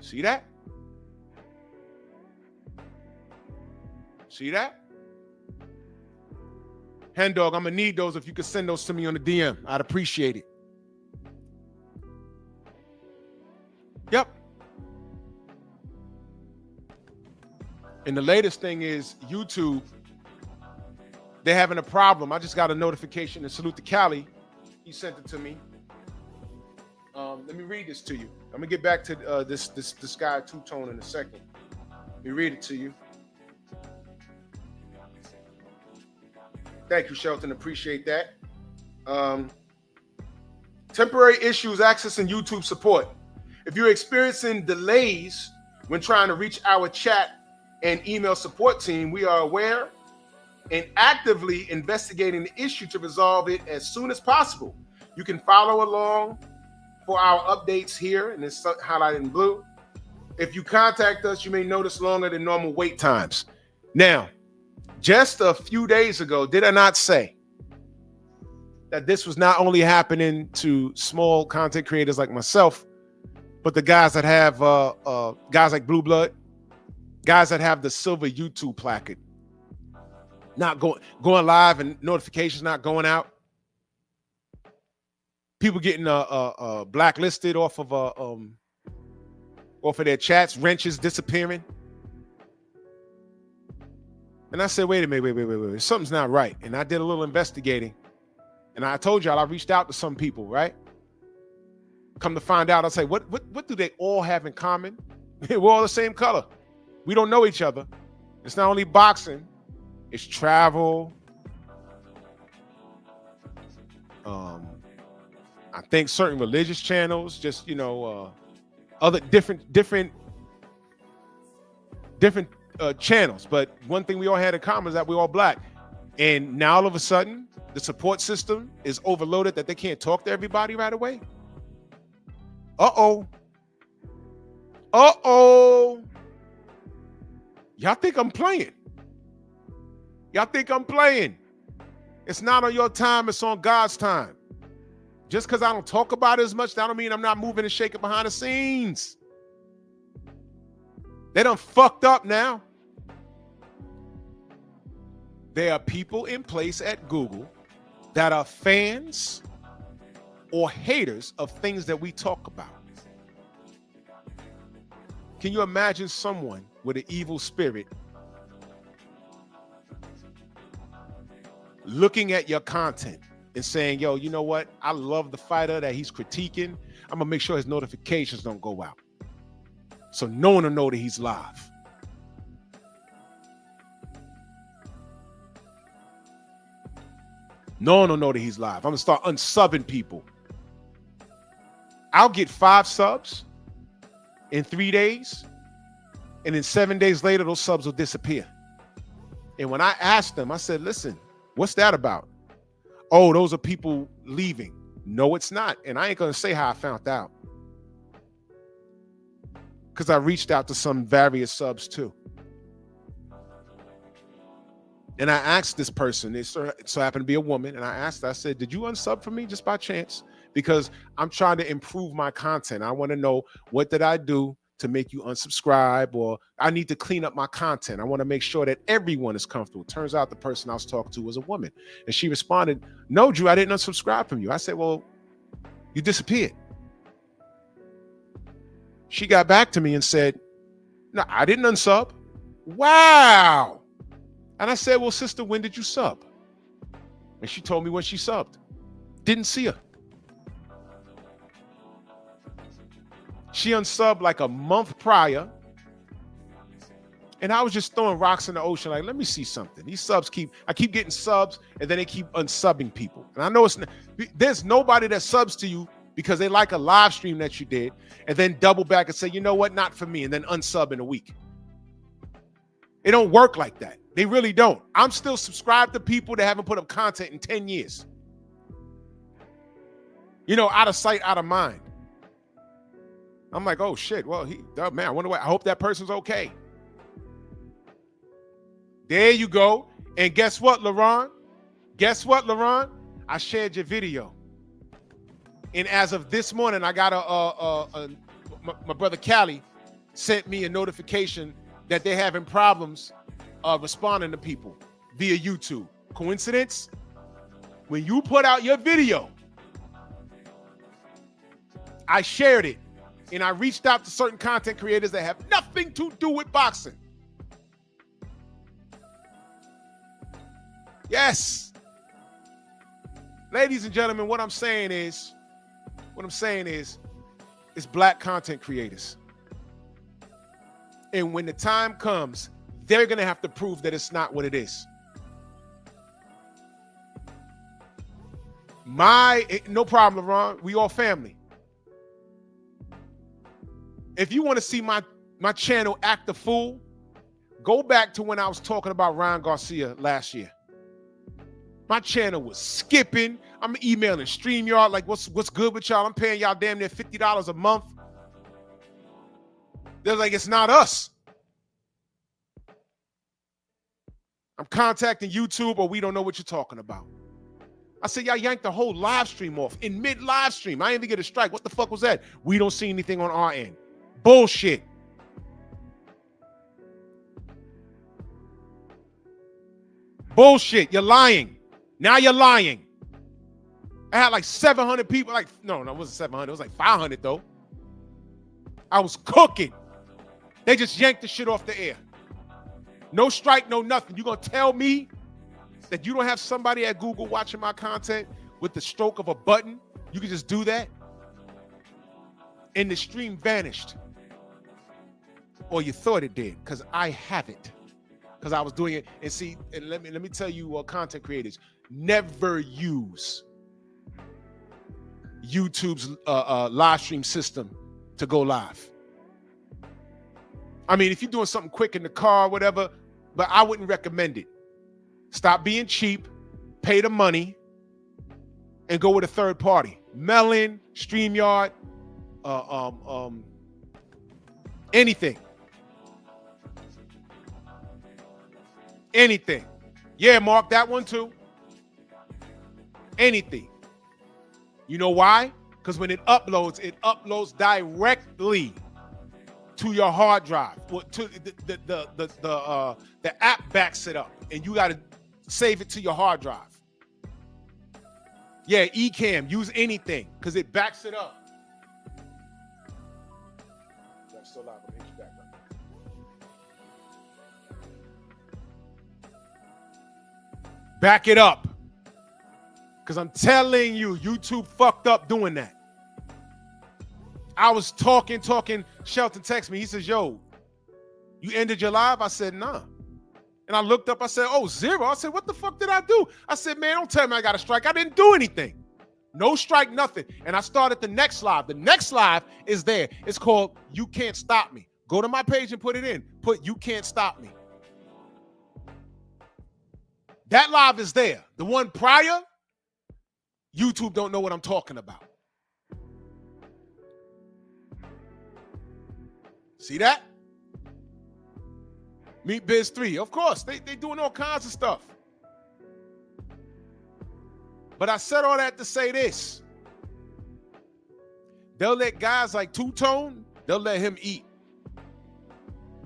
See that? See that? Hen Dog, I'm going to need those if you could send those to me on the DM. I'd appreciate it. Yep. And the latest thing is YouTube, they're having a problem. I just got a notification, and salute to Cali. He sent it to me. Let me read this to you. I'm going to get back to this guy, Two-Tone, in a second. Let me read it to you. Thank you, Shelton. Appreciate that. Temporary issues accessing YouTube support. If you're experiencing delays when trying to reach our chat and email support team, we are aware and actively investigating the issue to resolve it as soon as possible. You can follow along for our updates here, and it's highlighted in blue. If you contact us, you may notice longer than normal wait times. Now, just a few days ago, did I not say that this was not only happening to small content creators like myself, but the guys that have guys like Blue Blood, guys that have the silver YouTube placard, not going live and notifications not going out, people getting blacklisted off of their chats, wrenches disappearing. And I said, wait a minute, wait. Something's not right. And I did a little investigating. And I told y'all I reached out to some people, right? Come to find out, I say, what do they all have in common? We're all the same color. We don't know each other. It's not only boxing, it's travel. I think certain religious channels, just, other different channels. But one thing we all had in common is that we're all black. And now all of a sudden, the support system is overloaded that they can't talk to everybody right away. Uh-oh. Y'all think I'm playing. It's not on your time, it's on God's time. Just because I don't talk about it as much, that don't mean I'm not moving and shaking behind the scenes. They done fucked up now. There are people in place at Google that are fans or haters of things that we talk about. Can you imagine someone with an evil spirit looking at your content and saying, yo, you know what? I love the fighter that he's critiquing. I'm gonna make sure his notifications don't go out, so no one will know that he's live. No one will know that he's live. I'm gonna start unsubbing people. I'll get 5 subs in 3 days, and then 7 days later, those subs will disappear. And when I asked them, I said, listen, what's that about? oh, those are people leaving. No, it's not. And I ain't going to say how I found out. Because I reached out to some various subs too. And I asked this person, it so happened to be a woman, and I asked her, I said, did you unsub for me just by chance? Because I'm trying to improve my content. I want to know, what did I do to make you unsubscribe, or I need to clean up my content. I want to make sure that everyone is comfortable. Turns out the person I was talking to was a woman. And she responded, no, Drew, I didn't unsubscribe from you. I said, well, you disappeared. She got back to me and said, no, I didn't unsub. Wow. And I said, well, sister, when did you sub? And she told me when she subbed. Didn't see her. She unsubbed like a month prior. And I was just throwing rocks in the ocean, like, let me see something. These subs I keep getting subs, and then they keep unsubbing people. And I know there's nobody that subs to you because they like a live stream that you did, and then double back and say, you know what, not for me, and then unsub in a week. It don't work like that. They really don't. I'm still subscribed to people that haven't put up content in 10 years. You know, out of sight, out of mind. I'm like, oh shit, well, man, I wonder what, I hope that person's okay. There you go. And guess what, LaRon? Guess what, LaRon? I shared your video. And as of this morning, I got my brother Callie sent me a notification that they're having problems responding to people via YouTube. Coincidence? When you put out your video, I shared it, and I reached out to certain content creators that have nothing to do with boxing. Yes. Ladies and gentlemen, what I'm saying is it's black content creators. And when the time comes, they're going to have to prove that it's not what it is. No problem, LaRon. We all family. If you want to see my channel act a fool, go back to when I was talking about Ryan Garcia last year. My channel was skipping. I'm emailing StreamYard like, what's good with y'all? I'm paying y'all damn near $50 a month. They're like, it's not us. I'm contacting YouTube, or we don't know what you're talking about. I said, y'all yanked the whole live stream off in mid-live stream. I didn't even get a strike. What the fuck was that? We don't see anything on our end. Bullshit. Bullshit. You're lying. Now you're lying. I had like 700 people. No, it wasn't 700. It was like 500 though. I was cooking. They just yanked the shit off the air. No strike, no nothing. You gonna tell me that you don't have somebody at Google watching my content with the stroke of a button? You can just do that? And the stream vanished. Or you thought it did, because I have it. Because I was doing it. And see, and let me tell you, content creators, never use YouTube's live stream system to go live. I mean, if you're doing something quick in the car, whatever, but I wouldn't recommend it. Stop being cheap, pay the money, and go with a third party. Melon, StreamYard, anything. Anything. Yeah, Mark, that one too. Anything. You know why? Because when it uploads directly to your hard drive. To the app backs it up, and you got to save it to your hard drive. Yeah, Ecamm, use anything because it backs it up. I'm still live. I'm back right. Back it up. Because I'm telling you, YouTube fucked up doing that. I was talking. Shelton texted me. He says, yo, you ended your live? I said, nah. And I looked up. I said, oh, 0. I said, what the fuck did I do? I said, man, don't tell me I got a strike. I didn't do anything. No strike, nothing. And I started the next live. The next live is there. It's called You Can't Stop Me. Go to my page and put it in. Put You Can't Stop Me. That live is there. The one prior, YouTube don't know what I'm talking about. See that? Meet Biz 3. Of course, they doing all kinds of stuff. But I said all that to say this. They'll let guys like Two-Tone, they'll let him eat.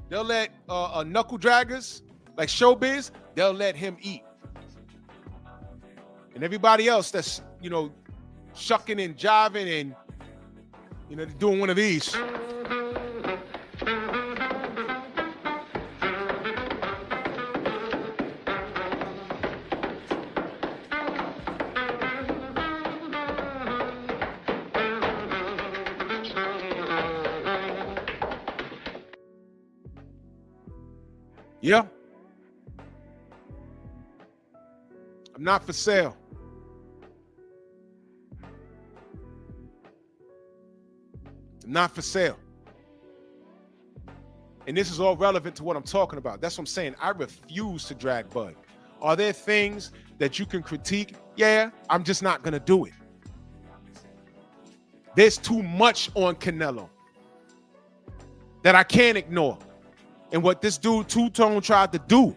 They'll let knuckle draggers like Showbiz, they'll let him eat. And everybody else that's, you know, shucking and jiving and, you know, doing one of these. Yeah. I'm not for sale. I'm not for sale. And this is all relevant to what I'm talking about. That's what I'm saying. I refuse to drag Bud. Are there things that you can critique? Yeah, I'm just not going to do it. There's too much on Canelo that I can't ignore. And what this dude Two-Tone tried to do.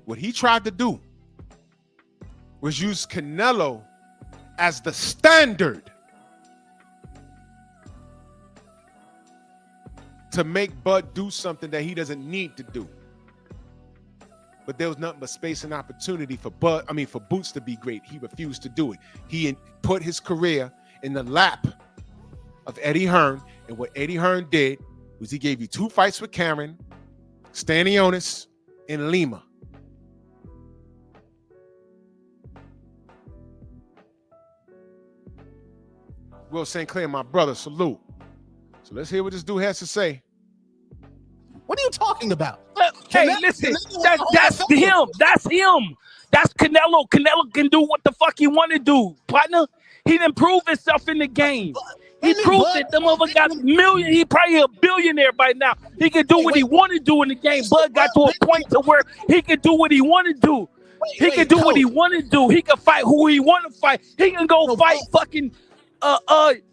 What he tried to do was use Canelo as the standard to make Bud do something that he doesn't need to do. But there was nothing but space and opportunity for Boots to be great. He refused to do it. He put his career in the lap of Eddie Hearn, and what Eddie Hearn did was he gave you 2 fights with Cameron, Stanionis, and Lima. Will St. Clair, my brother, salute. So let's hear what this dude has to say. What are you talking about? Hey, listen, that's him. That's him. That's Canelo. Canelo can do what the fuck he want to do, partner. He didn't prove himself in the game. He proved that the motherfucker got million. He probably a billionaire by now. He can do what he want to do in the game. Bud got to a point to where he can do what he want to do. He can do what he want to do. He can fight who he want to fight. He can go fight fucking.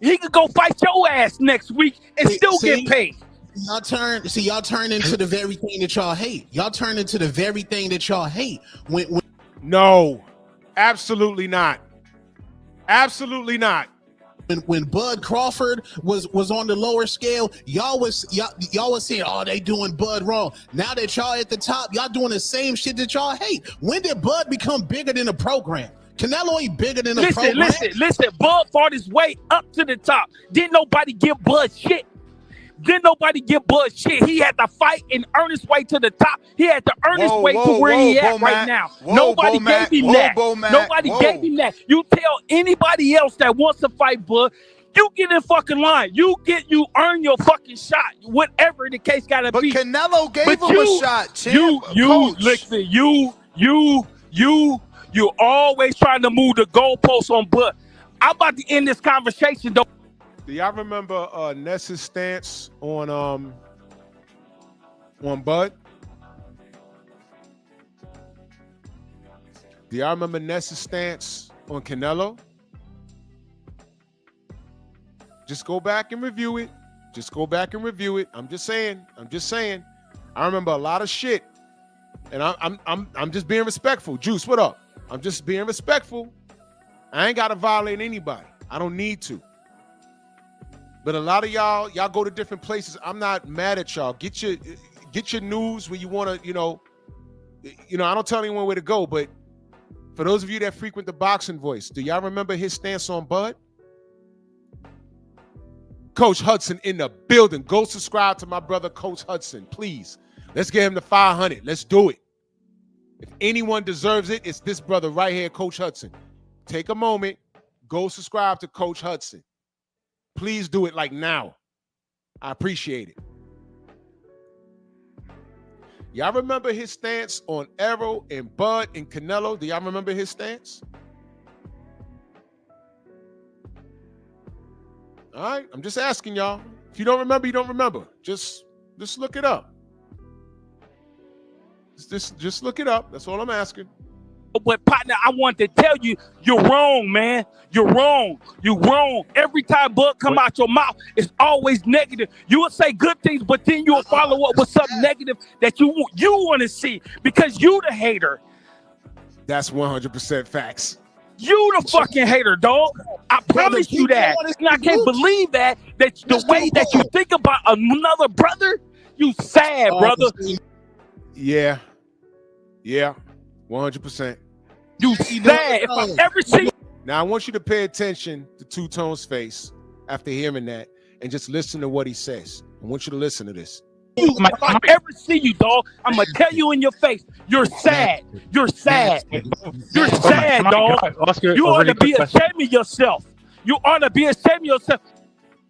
He could go fight your ass next week and still get paid. Y'all turn into the very thing that y'all hate. Y'all turn into the very thing that y'all hate. No, absolutely not. Absolutely not. When Bud Crawford was on the lower scale, y'all was saying, oh, they doing Bud wrong. Now that y'all at the top, y'all doing the same shit that y'all hate. When did Bud become bigger than the program? Canelo ain't bigger than the program. Listen. Bud fought his way up to the top. Didn't nobody give Bud shit. He had to fight and earn his way to the top. He had to earn his way to where he at right now. Nobody gave him that. Nobody gave him that. You tell anybody else that wants to fight Bud, you get in fucking line. You earn your fucking shot. Whatever the case gotta be. But Canelo gave him a shot, champ. You always trying to move the goalposts on Bud. I'm about to end this conversation though. Do y'all remember Ness's stance on Bud? Do y'all remember Ness's stance on Canelo? Just go back and review it. I'm just saying. I remember a lot of shit, and I'm just being respectful. Juice, what up? I'm just being respectful. I ain't gotta violate anybody. I don't need to. But a lot of y'all go to different places. I'm not mad at y'all. Get your news where you want to, I don't tell anyone where to go, but for those of you that frequent the Boxing Voice, do y'all remember his stance on Bud? Coach Hudson in the building. Go subscribe to my brother, Coach Hudson, please. Let's get him to 500. Let's do it. If anyone deserves it, it's this brother right here, Coach Hudson. Take a moment. Go subscribe to Coach Hudson. Please do it like now. I appreciate it. Y'all remember his stance on Errol and Bud and Canelo? Do y'all remember his stance? All right, I'm just asking y'all. If you don't remember, you don't remember. Just look it up. Just look it up. That's all I'm asking. But partner, I want to tell you, you're wrong, man. You're wrong. You're wrong. Every time Bud come out your mouth, it's always negative. You will say good things, but then you'll follow up with something negative that you want to see because you the hater. That's 100% facts. You the fucking hater, dog. I promise you that. And I can't believe that the way that you think about another brother, you sad, brother. Yeah. 100%. You sad. If I ever see. Now I want you to pay attention to Two Tone's face after hearing that, and just listen to what he says. I want you to listen to this. If I ever see you, dog, I'm gonna tell you in your face, you're sad. You're sad. You're sad, dog. You ought to be ashamed of yourself. You ought to be ashamed of yourself.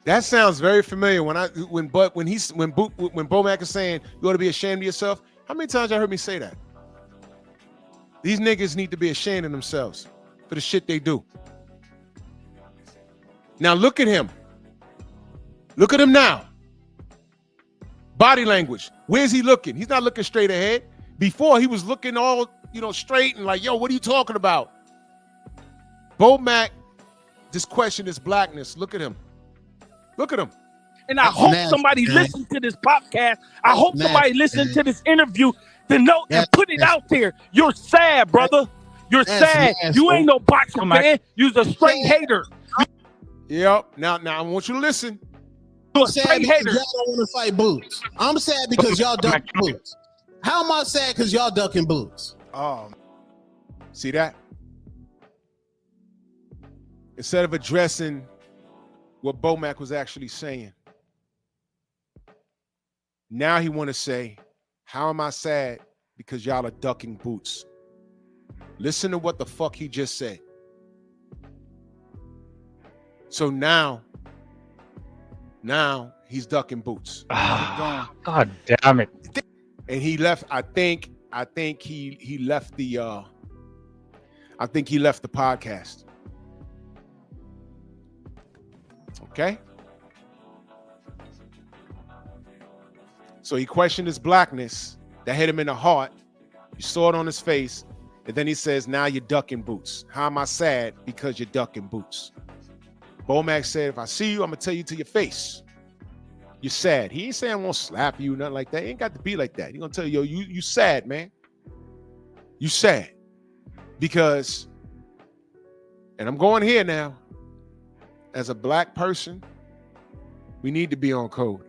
That sounds very familiar. When Bomac is saying you ought to be ashamed of yourself, how many times y'all heard me say that? These niggas need to be ashamed of themselves for the shit they do. Now look at him. Look at him now. Body language. Where's he looking? He's not looking straight ahead. Before he was looking all, straight and like, yo, what are you talking about? Bomac, this question is blackness. Look at him. Look at him. And I hope somebody listens to this podcast. I hope somebody listens to this interview to know and put it out there. You're sad, brother. You're sad. You ain't no boxer fan. You're a straight hater. Yep. Now I want you to listen. You're a straight hater. Y'all don't want to fight Boots. I'm sad because y'all ducking Boots. How am I sad because y'all ducking Boots? Oh, see that? Instead of addressing what Bomac was actually saying, now he want to say, how am I sad because y'all are ducking Boots? Listen to what the fuck he just said. So now he's ducking Boots. God damn it. And he left, I think he left the podcast. Okay? So he questioned his blackness that hit him in the heart. You saw it on his face. And then he says, now you're ducking Boots. How am I sad? Because you're ducking Boots. Bomac said, if I see you, I'm going to tell you to your face. You're sad. He ain't saying I'm going to slap you, nothing like that. He ain't got to be like that. He's going to tell you, yo, you sad, man. You sad. Because, and I'm going here now, as a black person, we need to be on code.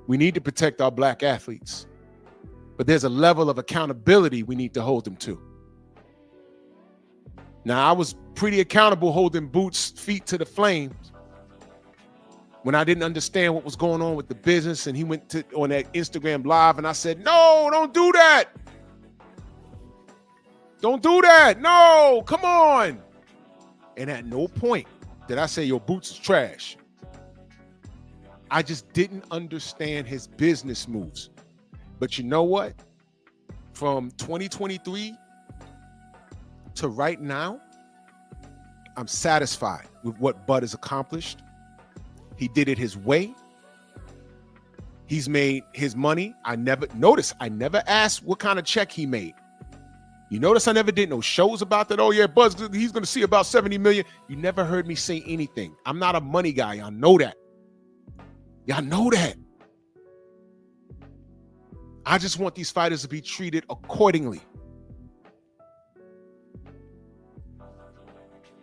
We need to protect our black athletes. But there's a level of accountability we need to hold them to. Now, I was pretty accountable holding Boots' feet to the flames when I didn't understand what was going on with the business, and he went on that Instagram live, and I said, no, don't do that. Don't do that. No, come on. And at no point did I say, yo, Boots is trash. I just didn't understand his business moves. But you know what? From 2023 to right now, I'm satisfied with what Bud has accomplished. He did it his way. He's made his money. I never asked what kind of check he made. You notice I never did no shows about that. Oh yeah, Bud's, he's going to see about 70 million. You never heard me say anything. I'm not a money guy. Y'all know that. Y'all know that. I just want these fighters to be treated accordingly.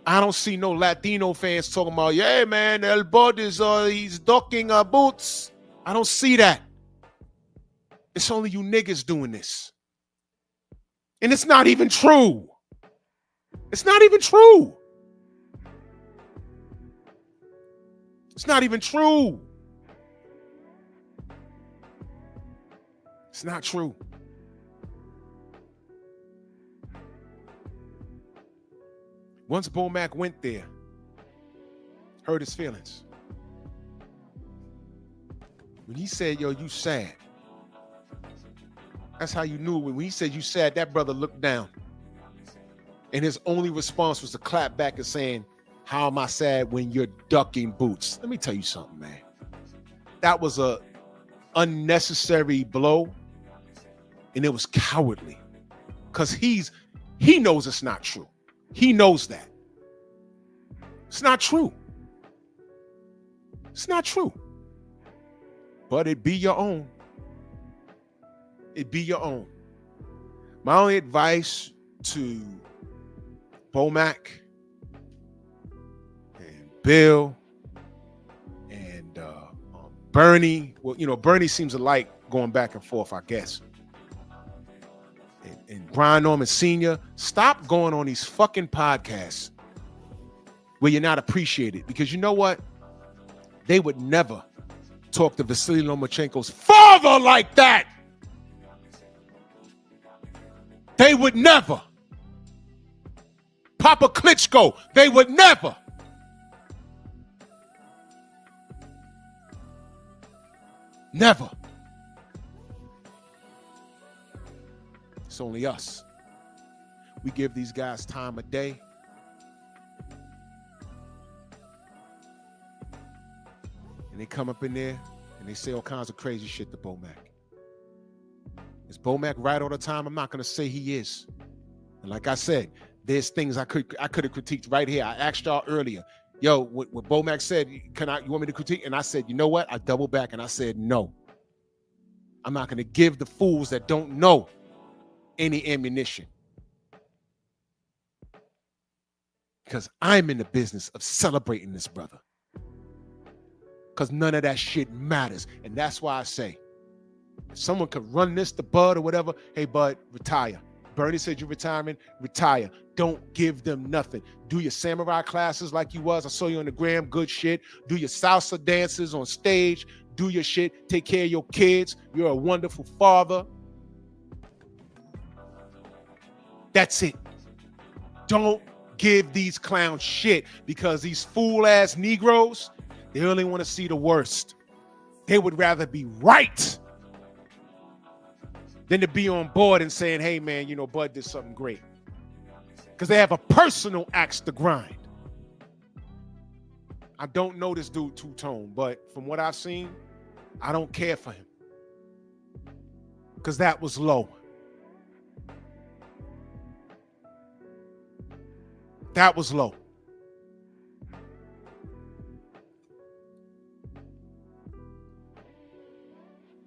I don't see no Latino fans talking about, yeah, man, El Bud is he's ducking Boots. I don't see that. It's only you niggas doing this. And it's not even true. It's not even true. It's not even true. It's not true. Once Bomac went there, hurt his feelings. When he said, yo, you sad. That's how you knew. When he said you sad, that brother looked down. And his only response was to clap back and saying, how am I sad when you're ducking Boots? Let me tell you something, man. That was a unnecessary blow And it was cowardly because he knows it's not true. He knows that. It's not true. It's not true. But it be your own. It be your own. My only advice to Bomac and Bill and Bernie, well, you know, Bernie seems to like going back and forth, I guess. And Brian Norman Sr., stop going on these fucking podcasts where you're not appreciated, because you know what? They would never talk to Vasily Lomachenko's father like that. They would never. Papa Klitschko, they would never. Never. It's only us. We give these guys time of day. And they come up in there and they say all kinds of crazy shit to Bomac. Is Bomac right all the time? I'm not going to say he is. And like I said, there's things I could have critiqued right here. I asked y'all earlier, yo, what Bomac said, you want me to critique? And I said, you know what? I doubled back and I said, no. I'm not going to give the fools that don't know any ammunition. Because I'm in the business of celebrating this brother. Because none of that shit matters. And that's why I say, if someone could run this to Bud or whatever, hey, Bud, retire. Bernie said you're retiring, retire. Don't give them nothing. Do your samurai classes like you was. I saw you on the gram, good shit. Do your salsa dances on stage. Do your shit. Take care of your kids. You're a wonderful father. That's it. Don't give these clowns shit, because these fool-ass Negroes, they only want to see the worst. They would rather be right than to be on board and saying, hey, man, you know, Bud did something great. Because they have a personal axe to grind. I don't know this dude two-tone, but from what I've seen, I don't care for him. Because that was low. That was low.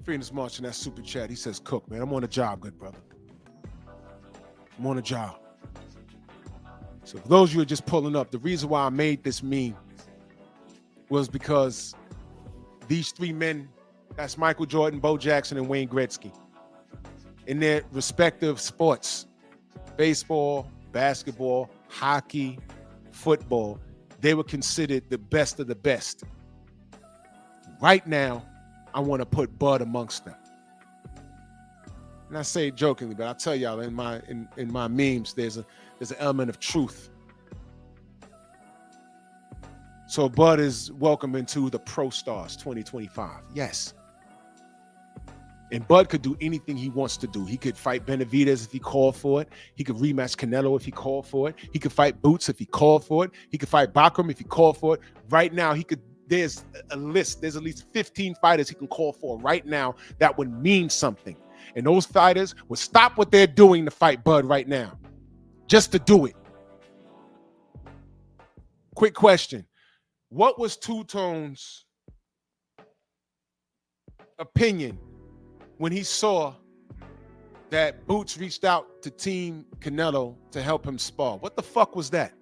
Phoenix March in that super chat, he says, Cook, man, I'm on a job, good brother. I'm on a job. So for those of you who are just pulling up, the reason why I made this meme was because these three men, that's Michael Jordan, Bo Jackson, and Wayne Gretzky, in their respective sports, baseball, basketball, hockey, football, they were considered the best of the best. Right now, I want to put Bud amongst them. And I say it jokingly, but I tell y'all in my memes, there's an element of truth. So Bud is welcome into the Pro Stars 2025. Yes. And Bud could do anything he wants to do. He could fight Benavidez if he called for it. He could rematch Canelo if he called for it. He could fight Boots if he called for it. He could fight Bakram if he called for it. Right now, there's a list. There's at least 15 fighters he can call for right now that would mean something. And those fighters would stop what they're doing to fight Bud right now, just to do it. Quick question. What was Two Tone's opinion when he saw that Boots reached out to Team Canelo to help him spar? What the fuck was that?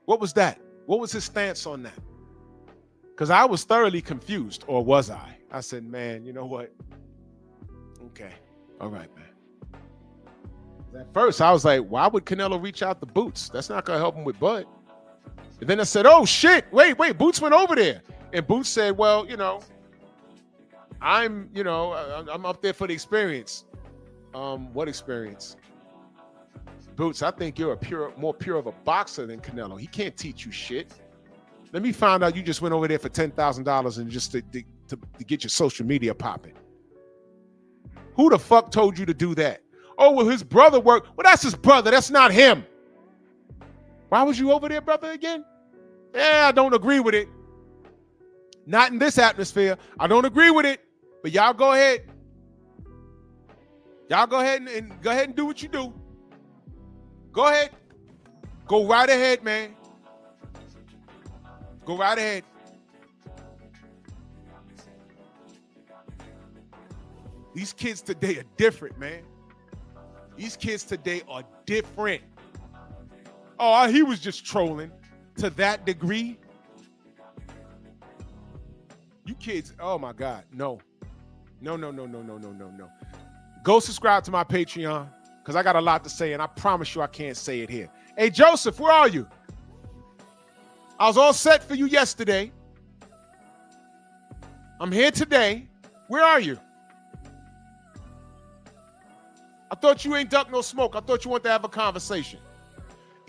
What was that? What was his stance on that? Because I was thoroughly confused, or was I? I said, man, you know what? Okay. All right, man. At first, I was like, why would Canelo reach out to Boots? That's not going to help him with Bud. And then I said, oh, shit. Wait. Boots went over there. And Boots said, well, you know, I'm up there for the experience. What experience? Boots, I think you're more pure of a boxer than Canelo. He can't teach you shit. Let me find out you just went over there for $10,000 and just to get your social media popping. Who the fuck told you to do that? Oh, well, his brother worked. Well, that's his brother. That's not him. Why was you over there, brother, again? Yeah, I don't agree with it. Not in this atmosphere. I don't agree with it. But y'all go ahead. Y'all go ahead and do what you do. Go ahead. Go right ahead, man. Go right ahead. These kids today are different, man. These kids today are different. Oh, he was just trolling to that degree. You kids, oh my God, no. No. Go subscribe to my Patreon because I got a lot to say and I promise you I can't say it here. Hey, Joseph, where are you? I was all set for you yesterday. I'm here today. Where are you? I thought you ain't duck no smoke. I thought you wanted to have a conversation.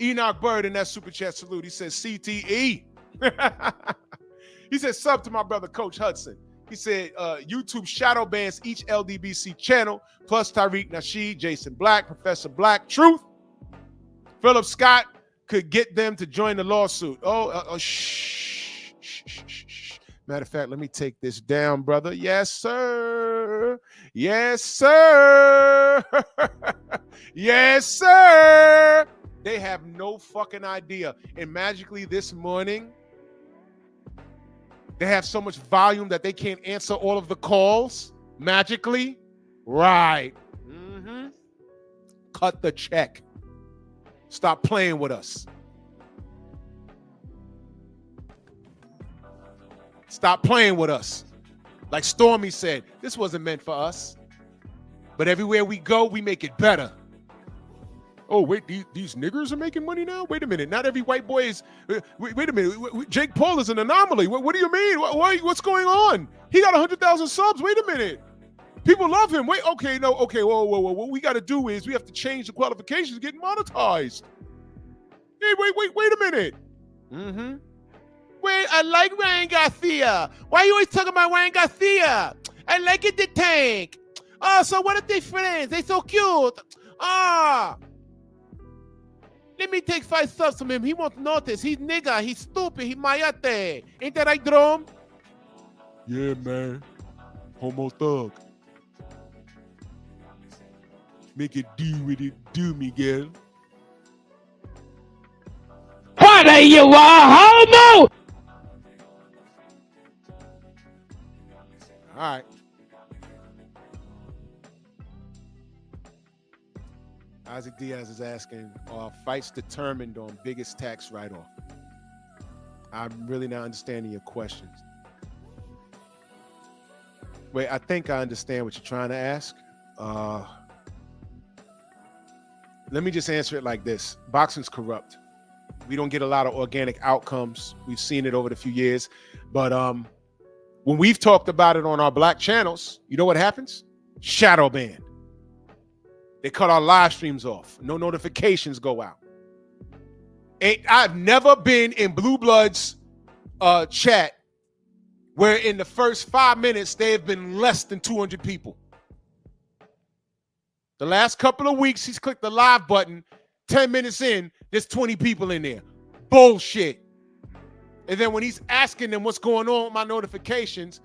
Enoch Bird in that super chat salute. He says CTE. He said sub to my brother Coach Hudson. He said YouTube shadow bans each LDBC channel plus Tariq Nasheed, Jason Black, Professor Black, Truth. Philip Scott could get them to join the lawsuit. Shh. Matter of fact, let me take this down, brother. Yes, sir. Yes, sir. Yes, sir. They have no fucking idea. And magically this morning, they have so much volume that they can't answer all of the calls. Magically. Right. Mm-hmm. Cut the check. Stop playing with us. Stop playing with us. Like Stormy said, this wasn't meant for us. But everywhere we go, we make it better. Oh, wait, these niggers are making money now? Wait a minute. Not every white boy is... Wait a minute. Jake Paul is an anomaly. What do you mean? What's going on? He got 100,000 subs. Wait a minute. People love him. Wait, okay, no, okay, whoa. What we got to do is we have to change the qualifications to get monetized. Hey, wait a minute. Mm-hmm. Wait, I like Ryan Garcia. Why are you always talking about Ryan Garcia? I like it, the tank. Oh, so what are they friends? They so cute. Ah. Let me take 5 subs from him. He won't notice. He's nigga. He's stupid. He mayate. Ain't that right, Drum? Yeah, man. Homo thug. Make it do what it do, Miguel. What are you, a homo? All right. Isaac Diaz is asking, are fights determined on biggest tax write-off? I'm really not understanding your questions. Wait, I think I understand what you're trying to ask. Let me just answer it like this. Boxing's corrupt. We don't get a lot of organic outcomes. We've seen it over the few years. But when we've talked about it on our black channels, you know what happens? Shadow ban. They cut our live streams off. No notifications go out. I've never been in Blue Blood's chat where in the first 5 minutes, there have been less than 200 people. The last couple of weeks, he's clicked the live button. 10 minutes in, there's 20 people in there. Bullshit. And then when he's asking them what's going on with my notifications,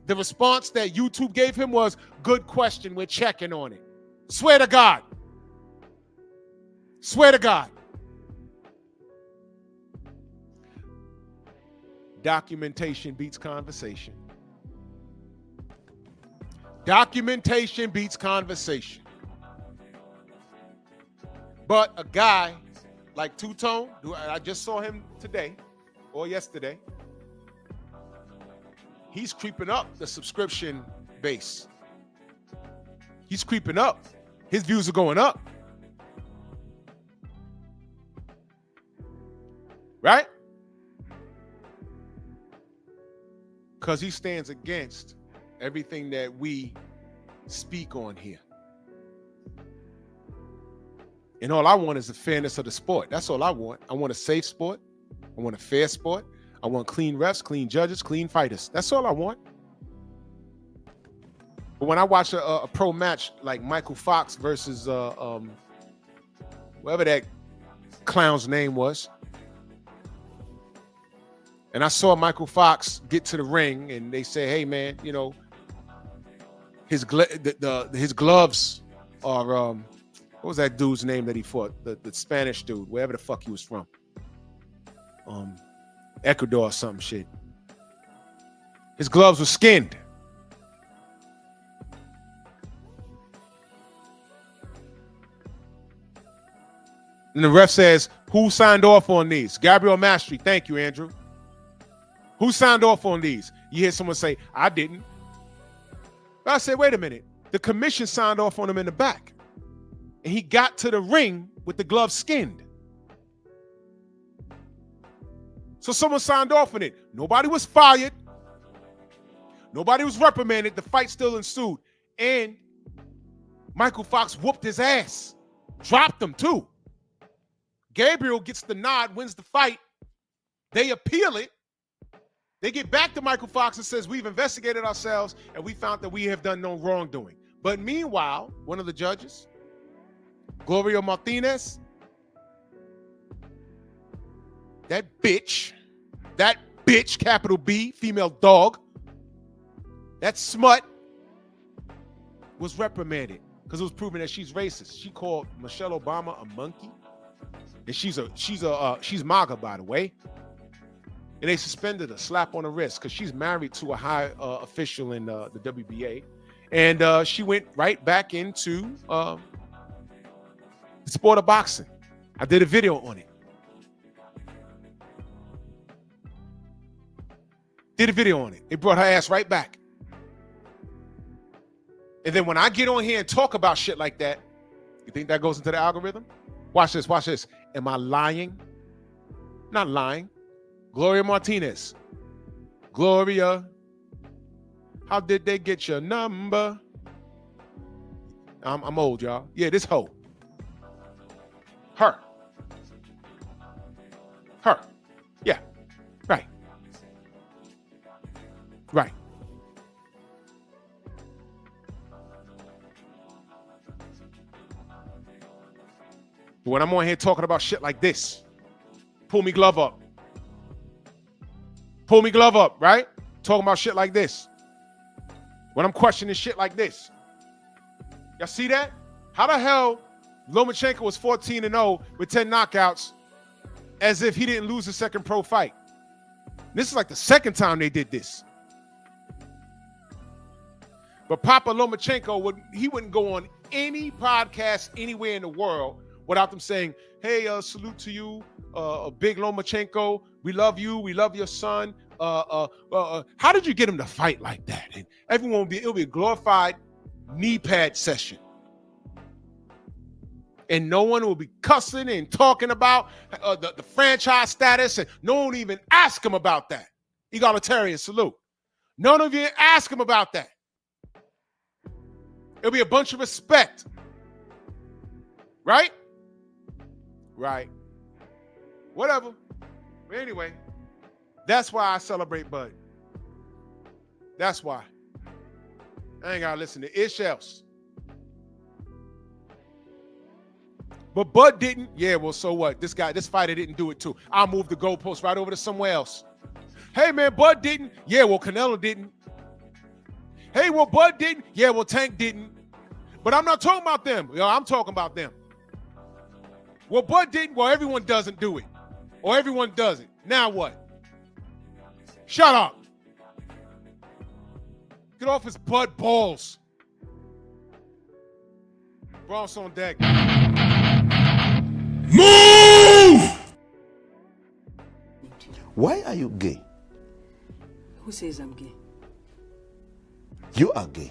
the response that YouTube gave him was, good question, we're checking on it. Swear to God. Swear to God. Documentation beats conversation. Documentation beats conversation. But a guy like Two-Tone, who I just saw him today or yesterday, he's creeping up the subscription base. He's creeping up. His views are going up. Right? Because he stands against everything that we speak on here. And all I want is the fairness of the sport. That's all I want. I want a safe sport. I want a fair sport. I want clean refs, clean judges, clean fighters. That's all I want. But when I watch a pro match like Michael Fox versus whatever that clown's name was, and I saw Michael Fox get to the ring, and they say, "Hey, man, you know, his gloves what was that dude's name that he fought? The Spanish dude, wherever the fuck he was from. Ecuador or some shit. His gloves were skinned. And the ref says, who signed off on these? Gabriel Mastri. Thank you, Andrew. Who signed off on these? You hear someone say, I didn't. But I said, wait a minute. The commission signed off on him in the back. And he got to the ring with the gloves skinned. So someone signed off on it. Nobody was fired. Nobody was reprimanded. The fight still ensued. And Michael Fox whooped his ass. Dropped him too. Gabriel gets the nod, wins the fight. They appeal it. They get back to Michael Fox and says, we've investigated ourselves and we found that we have done no wrongdoing. But meanwhile, one of the judges, Gloria Martinez, that bitch, capital B, female dog, that smut was reprimanded because it was proven that she's racist. She called Michelle Obama a monkey. And she's MAGA, by the way. And they suspended her, slap on the wrist, because she's married to a high official in the WBA. And she went right back into the sport of boxing. I did a video on it. They brought her ass right back. And then when I get on here and talk about shit like that, you think that goes into the algorithm? Watch this, watch this. Am I lying? Not lying. Gloria Martinez. Gloria, how did they get your number? I'm old, y'all. Yeah, this hoe. Her. Yeah, right. Right. But when I'm on here talking about shit like this, pull me glove up. Pull me glove up, right? Talking about shit like this. When I'm questioning shit like this. Y'all see that? How the hell Lomachenko was 14-0 with 10 knockouts as if he didn't lose a second pro fight? This is like the second time they did this. But Papa Lomachenko, wouldn't go on any podcast anywhere in the world without them saying, hey, salute to you, Big Lomachenko. We love you. We love your son. How did you get him to fight like that? And everyone it'll be a glorified knee pad session. And no one will be cussing and talking about the franchise status, and no one even ask him about that. Egalitarian salute. None of you ask him about that. It'll be a bunch of respect. Right? Right. Whatever. But anyway, that's why I celebrate Bud. That's why. I ain't gotta listen to ish else. But Bud didn't. Yeah, well, so what? This fighter didn't do it too. I'll move the goalpost right over to somewhere else. Hey, man, Bud didn't. Yeah, well, Canelo didn't. Hey, well, Bud didn't. Yeah, well, Tank didn't. But I'm not talking about them. Yo, I'm talking about them. Well, Bud didn't. Well, everyone doesn't do it. Or everyone does it. Now what? Shut up. Get off his Bud balls. Bronx on deck. Move! Why are you gay? Who says I'm gay? You are gay.